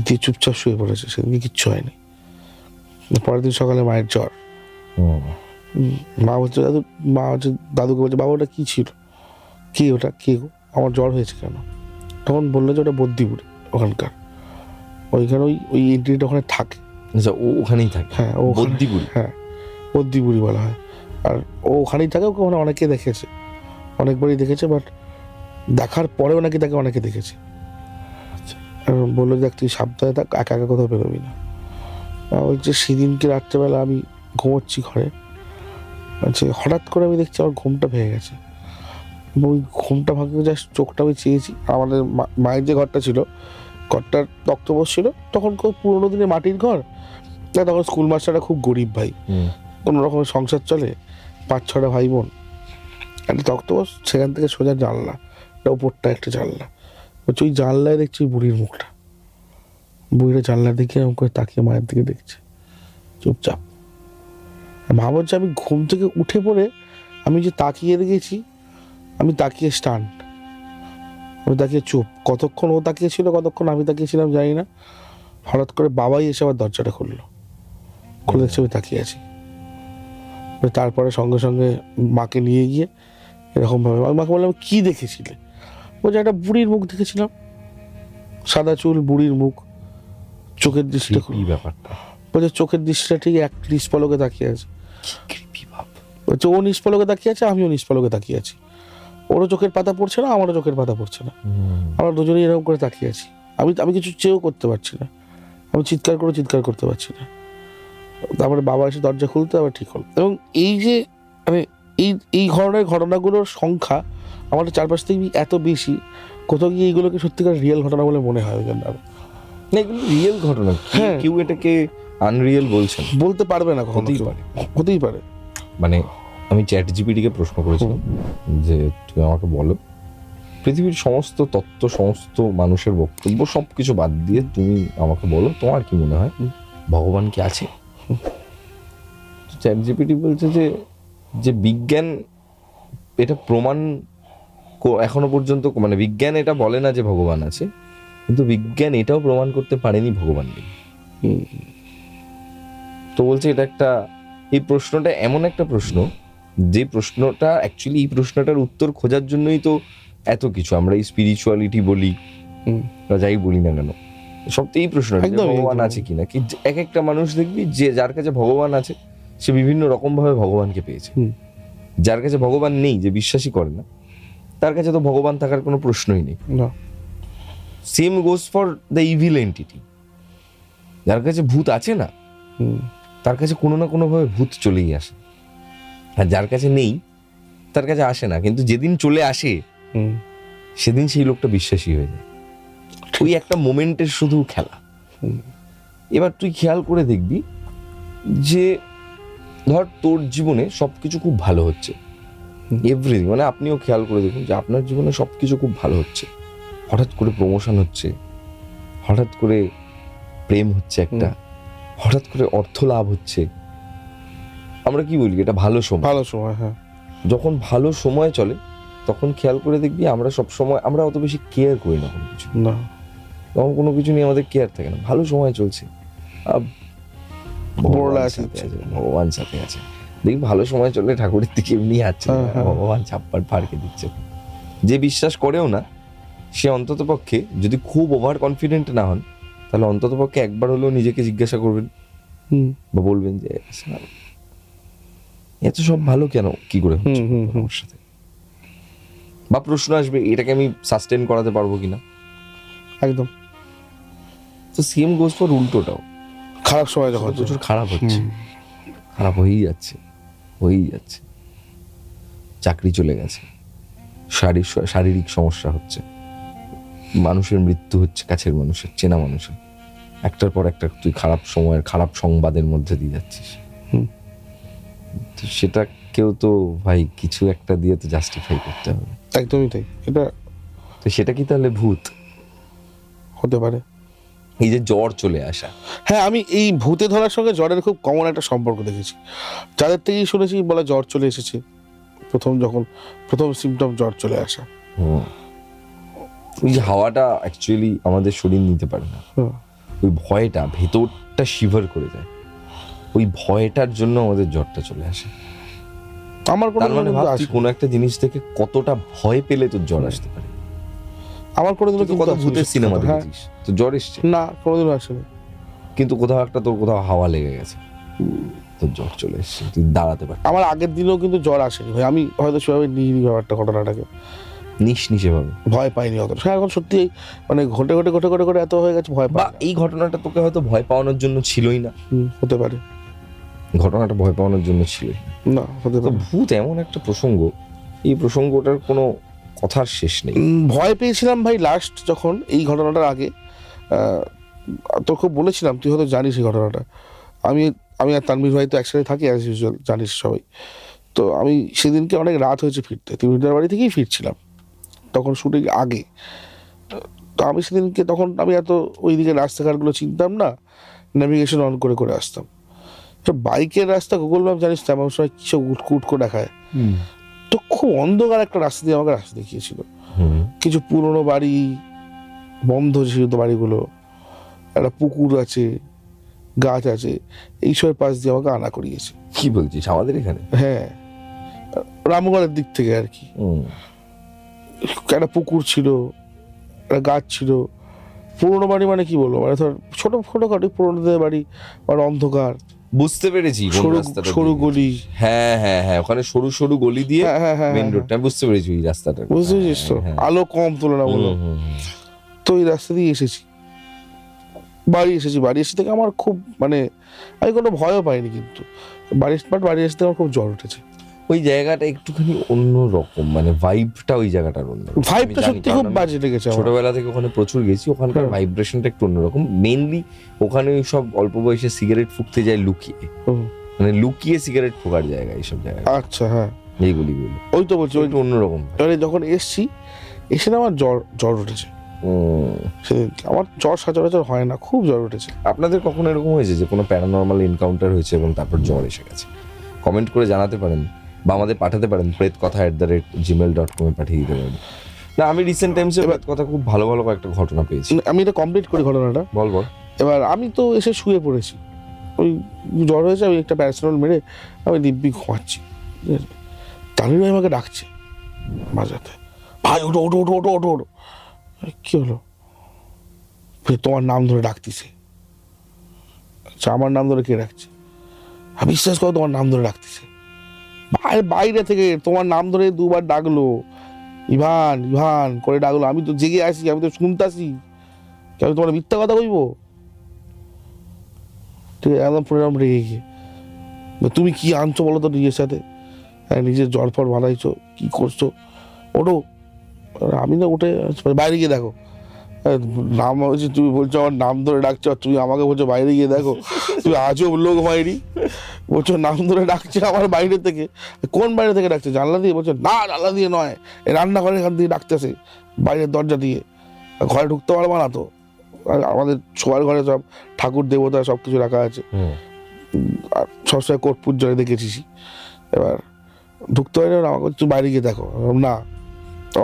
S1: দিয়ে চুপচাপ শুয়ে পড়েছে, সেদিন কিচ্ছু হয়নি। পরের দিন সকালে মায়ের জ্বর। মা বলছে দাদু, মা হচ্ছে দাদুকে বলছে বাবা ওটা কী ছিল, কি ওটা কে গো, আমার জ্বর হয়েছে কেন? তখন বললো যে ওটা বদ্যি বুড়ি ওখানকার, ওইখানে ওই ওই এন্ট্রিটা ওখানে থাকে।
S2: আচ্ছা, ও ওখানেই থাকে?
S1: হ্যাঁ, ও
S2: বদ্যি বুড়ি?
S1: হ্যাঁ, বদ্যি বুড়ি বলা হয়। আর ও ওখানেই থাকে, ওকে ওখানে অনেকে দেখেছে, অনেকবারই দেখেছে, বাট দেখার পরেও নাকি তাকে অনেকে দেখেছে।
S2: আচ্ছা,
S1: বললো যে তুই সাবধানে থাক, একা একা কোথাও বেরোবি না। ওই যে সেদিনকে রাত্রেবেলা আমি ঘুমোচ্ছি ঘরে, আচ্ছা হঠাৎ করে আমি দেখছি আমার ঘুমটা ভেঙে গেছে। ওই ঘুমটা ভাঙে জাস্ট চোখটা আমি চেয়েছি, আমাদের মায়ের যে ঘরটা ছিল, ঘরটার তক্তপোষ ছিল, তখন খুব পুরোনো দিনের মাটির ঘর, তখন স্কুল মাস্টাররা খুব গরিব ভাই, কোনো রকমের সংসার চলে, 5-6টা ভাই বোন, একটা তক্তপোষ, সেখান থেকে সোজা জানলা, ওপরটা একটা জানলা, বলছি ওই জানলায় দেখছি ওই বুড়ির মুখটা, বুড়িটা জানলার দিকে এরকম করে তাকিয়ে মায়ের দিকে দেখছে চুপচাপ। মা বলছে আমি ঘুম থেকে উঠে পড়ে আমি যে তাকিয়ে রেখেছি, আমি তাকিয়ে স্টান্ট, আমি তাকিয়ে চুপ, কতক্ষণ ও তাকিয়েছিল, কতক্ষণ আমি তাকিয়েছিলাম জানি না। হঠাৎ করে বাবাই এসে আবার দরজাটা খুললো, খুলে দেখছি আমি তাকিয়ে আছি। তারপরে সঙ্গে সঙ্গে মাকে নিয়ে গিয়ে এরকমভাবে, আমি মাকে বললাম কি দেখেছিলে? বলছে একটা বুড়ির মুখ দেখেছিলাম, সাদা চুল, বুড়ির মুখ, চোখের দৃষ্টিটা
S2: কি ব্যাপারটা?
S1: বলছে চোখের দৃষ্টিটা ঠিক এক নিষ্পলকে তাকিয়ে আছে। বলছে ও নিষ্পলকে তাকিয়ে আছে, আমিও নিষ্পলকে তাকিয়ে আছি, ওরও চোখের পাতা পড়ছে না, আমারও চোখের পাতা পড়ছে না, আমরা দুজনেই এরকম করে তাকিয়ে আছি। আমি কিছু চেয়েও করতে পারছি না, আমি চিৎকার করতে পারছি না। তারপরে বাবা এসে দরজা খুলতে আবার ঠিক হল। এবং এই যে মানে এই ধরনের ঘটনাগুলোর সংখ্যা আমাদের চারপাশ থেকে এত বেশি, কোথাও গিয়ে এইগুলোকে সত্যিকার রিয়েল ঘটনা বলে মনে হয় না,
S2: এগুলো রিয়েল ঘটনা।
S1: হ্যাঁ,
S2: কেউ এটাকে আনরিয়েল বলছেন,
S1: বলতে পারবে না, হতেই পারে।
S2: মানে আমি চ্যাট জিপিটিকে প্রশ্ন করেছিলাম যে তুমি আমাকে বলো, পৃথিবীর সমস্ত তত্ত্ব, সমস্ত মানুষের বক্তব্য, সবকিছু বাদ দিয়ে তুমি আমাকে বলো তোমার কি মনে হয় ভগবান কি আছে? চ্যাট জিপিটি বলছে যে বিজ্ঞান এটা প্রমাণ এখনো পর্যন্ত, মানে বিজ্ঞান এটা বলে না যে ভগবান আছে, কিন্তু বিজ্ঞান এটাও প্রমাণ করতে পারেনি ভগবান নেই। তো বলছে এটা একটা, এই প্রশ্নটা এমন একটা প্রশ্ন, যে প্রশ্নটা অ্যাকচুয়ালি, এই প্রশ্নটার উত্তর খোঁজার জন্যই তো এত কিছু, আমরা এই স্পিরিচুয়ালিটি বলি বা যাই বলি না কেন, সবটাই এই প্রশ্ন ভগবান আছে কিনা। কি এক একটা মানুষ দেখবি যে যার কাছে ভগবান আছে সে বিভিন্ন রকম ভাবে ভগবানকে পেয়েছে, যার কাছে ভগবান নেই, যে বিশ্বাসই করে না, তার কাছে তো ভগবান থাকার কোনো প্রশ্নই নেই। Same goes for the evil entity. যার কাছে ভূত আছে না, তার কাছে কোনো না কোনো ভাবে ভূত চলেই আসে, আর যার কাছে নেই তার কাছে আসে না, কিন্তু যেদিন চলে আসে সেদিন সেই লোকটা বিশ্বাসী হয়ে যায়। ওই একটা মোমেন্টের শুধু খেলা। এবার তুই খেয়াল করে দেখবি যে ধর তোর জীবনে সবকিছু খুব ভালো হচ্ছে, এভরিথিং, মানে আপনিও খেয়াল করে দেখুন যে আপনার জীবনে সবকিছু খুব ভালো হচ্ছে, হঠাৎ করে প্রমোশন হচ্ছে, হঠাৎ করে প্রেম হচ্ছে একটা, হঠাৎ করে অর্থ লাভ হচ্ছে, আমরা কি বলি এটা ভালো সময়।
S1: হ্যাঁ,
S2: যখন ভালো সময় চলে তখন খেয়াল করে দেখবি আমরা সব সময়, আমরা অত বেশি কেয়ার করি না কোনো কিছু,
S1: না
S2: তখন কোনো কিছু নিয়ে আমাদের কেয়ার থাকে না। ভালো সময় চলছে, ভগবান সাথে আছে, দেখি ভালো সময় চললে ঠাকুরের দিকে এমনি আছে, ভগবান ছাপ্পার ফাড়কে দিচ্ছে। যে বিশ্বাস করেও না সে অন্তত পক্ষে, যদি খুব ওভার কনফিডেন্ট না হন, তাহলে অন্তত পক্ষে একবার হলেও নিজেকে জিজ্ঞাসা করবেন বা বলবেন যে এত সব ভালো কেন, কি করে হচ্ছে আমার সাথে, বা প্রশ্ন আসবে এটাকে আমি সাস্টেন করাতে পারবো কিনা।
S1: একদম।
S2: তো সেম গোস ফর উল্টোটাও,
S1: খারাপ সময় যখন
S2: প্রচুর খারাপ হচ্ছে, খারাপ হয়েই যাচ্ছে। চাকরি চলে গেছে, শারীরিক সমস্যা হচ্ছে, মানুষের মৃত্যু হচ্ছে, কাছের মানুষের, চেনা মানুষের, একটার পর একটা তুই খারাপ সময়ের খারাপ সংবাদের মধ্যে দিয়ে যাচ্ছিস। তো সেটা কেউ তো ভাই কিছু একটা দিয়ে তো জাস্টিফাই করতে হবে।
S1: একদমই তাই। এটা
S2: তো সেটা কি তাহলে ভূত
S1: হতে পারে?
S2: এই যে জ্বর চলে আসা,
S1: হ্যাঁ, আমি এই ভূতে ধরার সঙ্গে জ্বরের খুব কমন একটা সম্পর্ক দেখেছি। যাদের থেকেই শুনেছি বলে জ্বর চলে এসেছে, প্রথম সিমটম জ্বর চলে আসা।
S2: ওই যে হাওয়াটা অ্যাকচুয়ালি আমাদের শরীর নিতে পারে না, ওই ভয়টা ভেতরটা শিভার করে যায়, ওই ভয়টার জন্য আমাদের জ্বরটা চলে আসে।
S1: আমার
S2: তার মানে ভাব তুই
S1: আসে
S2: কোনো একটা জিনিস থেকে কতটা ভয় পেলে তোর জ্বর আসতে পারে।
S1: আমার কোনোদিনও
S2: তুই কত ভূতের সিনেমা দেখেছিস, তো জ্বর এসছে
S1: না, কোনোদিনও আসেনি।
S2: কিন্তু কোথাও একটা তোর কোথাও হাওয়া লেগে গেছে, তোর জ্বর চলে এসছে, তুই দাঁড়াতে পারবি।
S1: আমার আগের দিনেও কিন্তু জ্বর আসেনি ভাই, আমি হয়তো সেভাবে নিইনি ব্যাপারটা, ঘটনাটাকে
S2: নিশে ভাবে
S1: ভয় পাইনি অত। হ্যাঁ, এখন সত্যি মানে ঘটে এত হয়ে গেছে, ভয়
S2: বা
S1: পাই না।
S2: এই ঘটনাটা তোকে হয়তো ভয় পাওয়ানোর জন্য ছিলই না,
S1: হতে পারে,
S2: ঘটনাটা ভয় পাওয়ানোর জন্য ছিলই
S1: না, হতে
S2: তো
S1: পারে।
S2: ভূত এমন একটা প্রসঙ্গ, এই প্রসঙ্গটার কোনো কথার শেষ নেই।
S1: ভয় পেয়েছিলাম ভাই লাস্ট যখন এই ঘটনাটার আগে, তোকে বলেছিলাম, তুই হয়তো জানিস এই ঘটনাটা। আমি আর তানভীর ভাই তো একসাথে থাকি অ্যাজ ইউজুয়াল, জানিস সবাই। তো আমি সেদিনকে অনেক রাত হয়েছে ফিরতে, তিমিরদার বাড়ি থেকেই ফিরছিলাম, তখন শুটিং আগে। তো আমি সেদিনকে তখন আমি এত ওইদিকে রাস্তাঘাটগুলো চিনতাম না, নেভিগেশন অন করে আসতাম। তো বাইকের রাস্তা গুগল ম্যাপ জানিস তো এমন সময় কিসব উটকো দেখায়, তো খুব অন্ধকার একটা রাস্তা দিয়ে আমাকে রাস্তা দেখিয়েছিল। কিছু পুরনো বাড়ি, বন্ধ ছিল তো বাড়িগুলো, একটা পুকুর আছে, গাছ আছে, এইসবের পাশ দিয়ে আমাকে আনা করিয়েছে।
S2: কি বলছিস, আমাদের এখানে?
S1: হ্যাঁ, রামগড়ের দিক থেকে আর কি। একটা পুকুর ছিল, একটা গাছ ছিল, পুরোনো বাড়ি মানে কি বলবো, মানে ধর ছোটখাটো পুরোনোদের বাড়ি, আর অন্ধকার,
S2: বুঝতে পেরেছি
S1: সরু গলি।
S2: হ্যাঁ ওখানে সরু গলি দিয়ে
S1: হ্যাঁ,
S2: মেইন রোডটা, বুঝতে পেরেছি ওই রাস্তাটা,
S1: বুঝতে পেরেছিস তো, আলো কম তুলনামূলক। তো এই রাস্তা দিয়ে এসেছি, বাড়ি এসে থেকে আমার খুব মানে আমি কোনো ভয়ও পাইনি, কিন্তু বাড়ি এসে থেকে আমার খুব জ্বর উঠেছে।
S2: ওই জায়গাটা একটুখানি অন্য রকম, মানে ভাইবটা ওই জায়গাটার অন্য,
S1: ভাইবটা সত্যি খুব বাজে লেগেছে আমার।
S2: ছোটবেলা থেকে ওখানে প্রচুর গেছি, ওখানকার ভাইব্রেশনটা একটু অন্যরকম। মেইনলি ওখানে ওই সব অল্প বয়সে সিগারেট ফুঁকতে যায় লুকিয়ে, মানে লুকিয়ে সিগারেট ফোকার জায়গা এইসব জায়গা।
S1: আচ্ছা, হ্যাঁ,
S2: এইগুলি
S1: ওই তো বলছি,
S2: একটু অন্যরকম।
S1: এবারে যখন এসে না আমার জ্বর উঠেছে সেদিনকে। আমার জ্বর সচরাচর হয় না, খুব জ্বর উঠেছে।
S2: আপনাদের কখনো এরকম হয়েছে যে কোনো প্যারানর্মাল এনকাউন্টার হয়েছে এবং তারপর জ্বর এসে গেছে? কমেন্ট করে জানাতে পারেন বা আমাদের পাঠাতে পারেন, prettkatha@gmail.com পাঠিয়ে দিতে পারেন। না, আমি রিসেন্ট টাইমসে কথা খুব ভালো কয়েকটা ঘটনা পেয়েছি।
S1: আমি এটা কমপ্লিট করি ঘটনাটা।
S2: বল।
S1: এবার আমি তো এসে শুয়ে পড়েছি, ওই জ্বর হয়েছে, আমি একটা প্যারাসিটামল মেরে আমি দিব্যি ঘুমাচ্ছি। তানভীর ভাই আমাকে ডাকছে বাজাতে, ভাই ওঠো। কি হলো? তোমার নাম ধরে ডাকতিছে। আচ্ছা, আমার নাম ধরে কে ডাকছে? বিশ্বাস করো, তোমার নাম ধরে ডাকতেছে, বাইরে থেকে তোমার নাম ধরে দুবার ডাকলো, ইভান করে ডাকলো। আমি তো জেগে আছি, আমি তো শুনতাছি, আমি তোমার মিথ্যা কথা কইব? ঠিক আছে, একদম পুরো রেগে গিয়ে, তুমি কি আনছো বলো তো নিজের সাথে, নিজের জ্বর ফর বানাইছো, কি করছো, ওঠো। আমি না উঠে বাইরে গিয়ে দেখো, নাম হচ্ছে, তুমি বলছো আমার নাম ধরে ডাকছো, তুমি আমাকে বলছো বাইরে গিয়ে দেখো, তুমি আজব লোক হয়নি, বলছো নাম ধরে ডাকছে আমার বাইরে থেকে। কোন বাইরে থেকে ডাকছে? জানলা দিয়ে? বলছো না, জানলা দিয়ে নয়, রান্নাঘরের এখান দিয়ে ডাকতেছে, বাইরের দরজা দিয়ে। ঘরে ঢুকতে পারবো না তো, আমাদের শোয়ার ঘরে সব ঠাকুর দেবতা সব কিছু রাখা আছে, আর সবসময় কোট পুজোরে দেখেছিস। এবার ঢুকতে পারি না, আমাকে তুই বাইরে গিয়ে দেখো। না,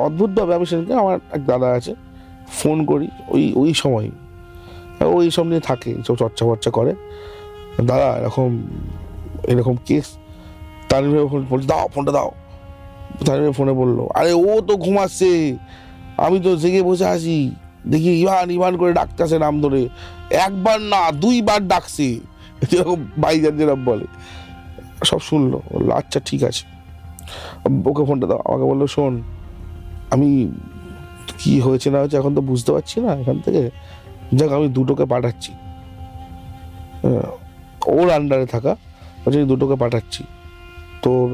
S1: অদ্ভুতভাবে আমি সেদিনকে আমার এক দাদা আছে, ফোন করি ওই সময়, ওই সব নিয়ে থাকে, সব চর্চা করে, দাদা এরকম কেস। তানভীর ফোন বলছে, দাও ফোনটা দাও। তানভীর ফোনে বললো, আরে ও তো ঘুমাচ্ছে, আমি তো জেগে বসে আছি, দেখি ইভান করে ডাকতেছে নাম ধরে, একবার না 2বার ডাকছে, এরকম বাইজার যেরকম বলে। সব শুনলো, বললো আচ্ছা ঠিক আছে, ওকে ফোনটা দাও। আমাকে বললো, শোন, আমি কি হয়েছে না হয়েছে এখন তো বুঝতে পারছি না, এখান থেকে যাক আমি দুটোকে পাঠাচ্ছি ওর আন্ডারে থাকা, বলছে দুটোকে পাঠাচ্ছি, তোর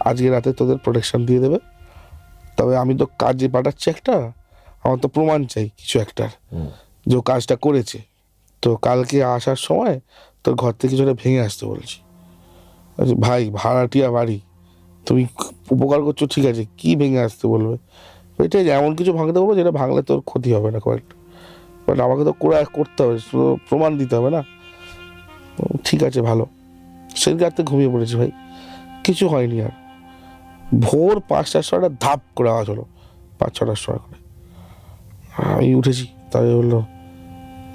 S1: আজকে রাতে তোদের প্রোটেকশন দিয়ে দেবে, তবে আমি তো কাজে পাঠাচ্ছি একটা, আমার তো প্রমাণ চাই কিছু একটার যে ও কাজটা করেছে, তো কালকে আসার সময় তোর ঘর থেকে কিছুটা ভেঙে আসতে বলছি। বলছি, ভাই ভাড়াটিয়া বাড়ি, তুমি উপকার করছো ঠিক আছে, কি ভেঙে আসতে বলবে? এটাই এমন কিছু ভাঙতে বলবো যেটা ভাঙলে তোর ক্ষতি হবে না কয়েকটা, বাট আমাকে তো করতে হবে, শুধু প্রমাণ দিতে হবে না। ঠিক আছে ভালো। সেদিন রাতে ঘুমিয়ে পড়েছি ভাই, কিছু হয়নি আর। ভোর 5টার সময় ধাপ করে আওয়াজ হলো, 5-6টার সময় করে। আমি উঠেছি, তাই বললো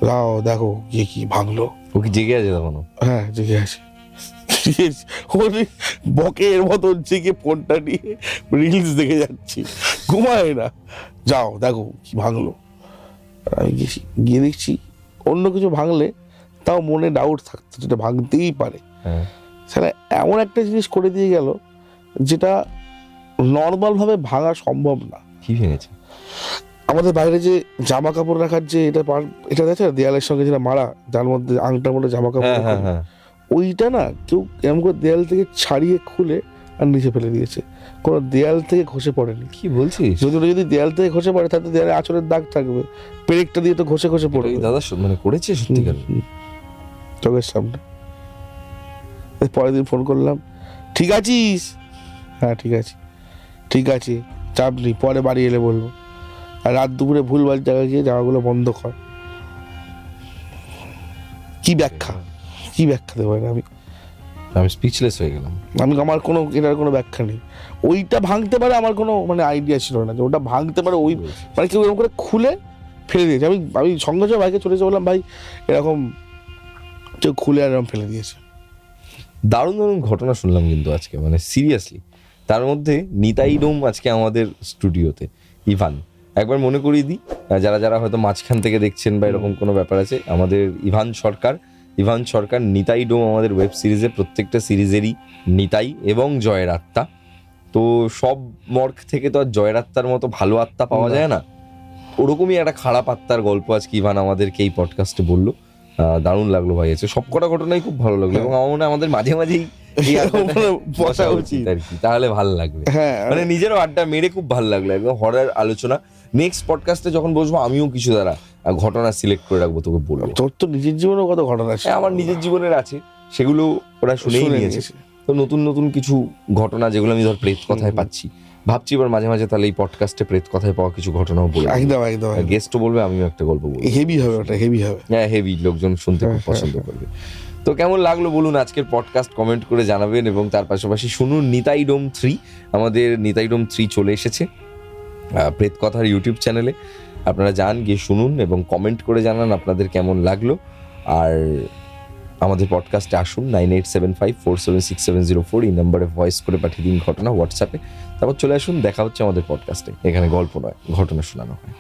S1: যাও দেখো গিয়ে কি ভাঙলো।
S2: ও কি জেগে আছে তখনও?
S1: হ্যাঁ জেগে আছে, বকের মতন জেগে ফোনটা নিয়ে রিলস দেখে যাচ্ছি, ঘুমায় না। যাও দেখো কি ভাঙলো। আমি গেছি, গিয়ে দেখছি অন্য কিছু ভাঙলে তাও মনে ডাউট থাকতো যেটা ভাঙতেই পারে,
S2: হ্যাঁ
S1: সেটা এমন একটা জিনিস করে দিয়ে গেল যেটা নর্মাল ভাবে ভাঙা সম্ভব না।
S2: কি ভেঙেছে?
S1: আমাদের বাইরে যে জামা কাপড় রাখার যে এটা দেখছে না, দেয়ালের সঙ্গে যেটা মারা, যার মধ্যে আংটার মধ্যে জামা কাপড়
S2: হ্যাঁ হ্যাঁ
S1: রাখা,
S2: হ্যাঁ।
S1: ওইটা না কেউ এমন করে দেয়াল থেকে ছাড়িয়ে খুলে আর নিচে ফেলে দিয়েছে, কোনো দেয়াল থেকে ঘষে পড়েনি।
S2: কি বলছিস?
S1: যদি দেয়াল থেকে ঘষে পড়ে তাতে দেয়ালে আঁচড়ের দাগ থাকবে, পেরেকটা দিয়ে তো ঘষে পড়বে।
S2: এই দাদা মানে করেছে সত্যিকার?
S1: চোখের সামনে। পরের দিন ফোন করলাম, ঠিক আছিস? হ্যাঁ ঠিক আছে, ঠিক আছে চাপ নেই, পরে বাড়ি এলে বলবো। আর রাত দুপুরে ভুলভাল জায়গায় গিয়ে জায়গাগুলো বন্ধ কর। কি ব্যাখ্যা দেবো
S2: আমি স্পিচলেস হয়ে গেলাম।
S1: আমার কোনো এটার কোনো ব্যাখ্যা নেই। ওইটা ভাঙতে পারে আমার কোনো মানে আইডিয়া ছিল না যে ওটা ভাঙতে পারে। ওই মানে কেউ এরকম করে খুলে ফেলে দিয়েছে। আমি সঙ্গে সঙ্গে ভাইকে চলে এসে বললাম, ভাই এরকম কেউ খুলে আর এরকম ফেলে দিয়েছে।
S2: দারুণ দারুণ ঘটনা শুনলাম কিন্তু আজকে, মানে সিরিয়াসলি। তার মধ্যে নিতাই ডোম আজকে আমাদের স্টুডিওতে। ইভান, একবার মনে করিয়ে দিই যারা যারা হয়তো মাঝখান থেকে দেখছেন বা এরকম কোনো ব্যাপার আছে, আমাদের ইভান সরকার নিতাই ডোম আমাদের ওয়েব সিরিজে, প্রত্যেকটা সিরিজেরই নিতাই এবং জয়ের আত্মা। তো সব মর্গ থেকে তো আর জয়ের আত্মার মতো ভালো আত্মা পাওয়া যায় না, ওরকমই একটা খারাপ আত্মার গল্প আজকে ইভান আমাদেরকে এই পডকাস্টে বললো। দারুণ লাগলো ভাই, আছে সব কটা ঘটনাই খুব ভালো লাগলো, এবং আমার মনে হয় আমাদের মাঝে মাঝেই বসা উচিত আর কি, তাহলে ভালো লাগবে। মানে নিজেরও আড্ডা মেরে খুব ভালো লাগলো, একদম হরর আলোচনা। নেক্সট পডকাস্টে যখন বসবো আমিও কিছু ঘটনা সিলেক্ট করে রাখবো, তোকে বলবো।
S1: তোর তো নিজের জীবনেও কত ঘটনা আছে।
S2: আমার নিজের জীবনের আছে, সেগুলো ওরা শুনেই নিয়েছে। তো নতুন নতুন কিছু ঘটনা যেগুলো আমি ধর প্রেত কথায় পাচ্ছি, ভাবছি এবার মাঝে মাঝে তাহলে এই পডকাস্টে প্রেত কথায় পাওয়া কিছু ঘটনাও বলবো। একদম গেস্টও বলবে, আমিও একটা গল্প বলবো। হেভি হবে ওটা, হেভি হবে। হ্যাঁ হেভি, লোকজন শুনতে খুব পছন্দ করবে। তো কেমন লাগলো বলুন আজকের পডকাস্ট, কমেন্ট করে জানাবেন। এবং তার পাশাপাশি শুনুন নিতাই ডোম 3, আমাদের নিতাই ডোম 3 চলে এসেছে প্রেত কথার ইউটিউব চ্যানেলে। আপনারা যান, গিয়ে শুনুন এবং কমেন্ট করে জানান আপনাদের কেমন লাগলো। আর আমাদের পডকাস্টে আসুন, 9875476704 এই নাম্বারে ভয়েস করে পাঠিয়ে দিন ঘটনা হোয়াটসঅ্যাপে, তারপর চলে আসুন। দেখা হচ্ছে আমাদের পডকাস্টে। এখানে গল্প নয়, ঘটনা শোনানো হয়।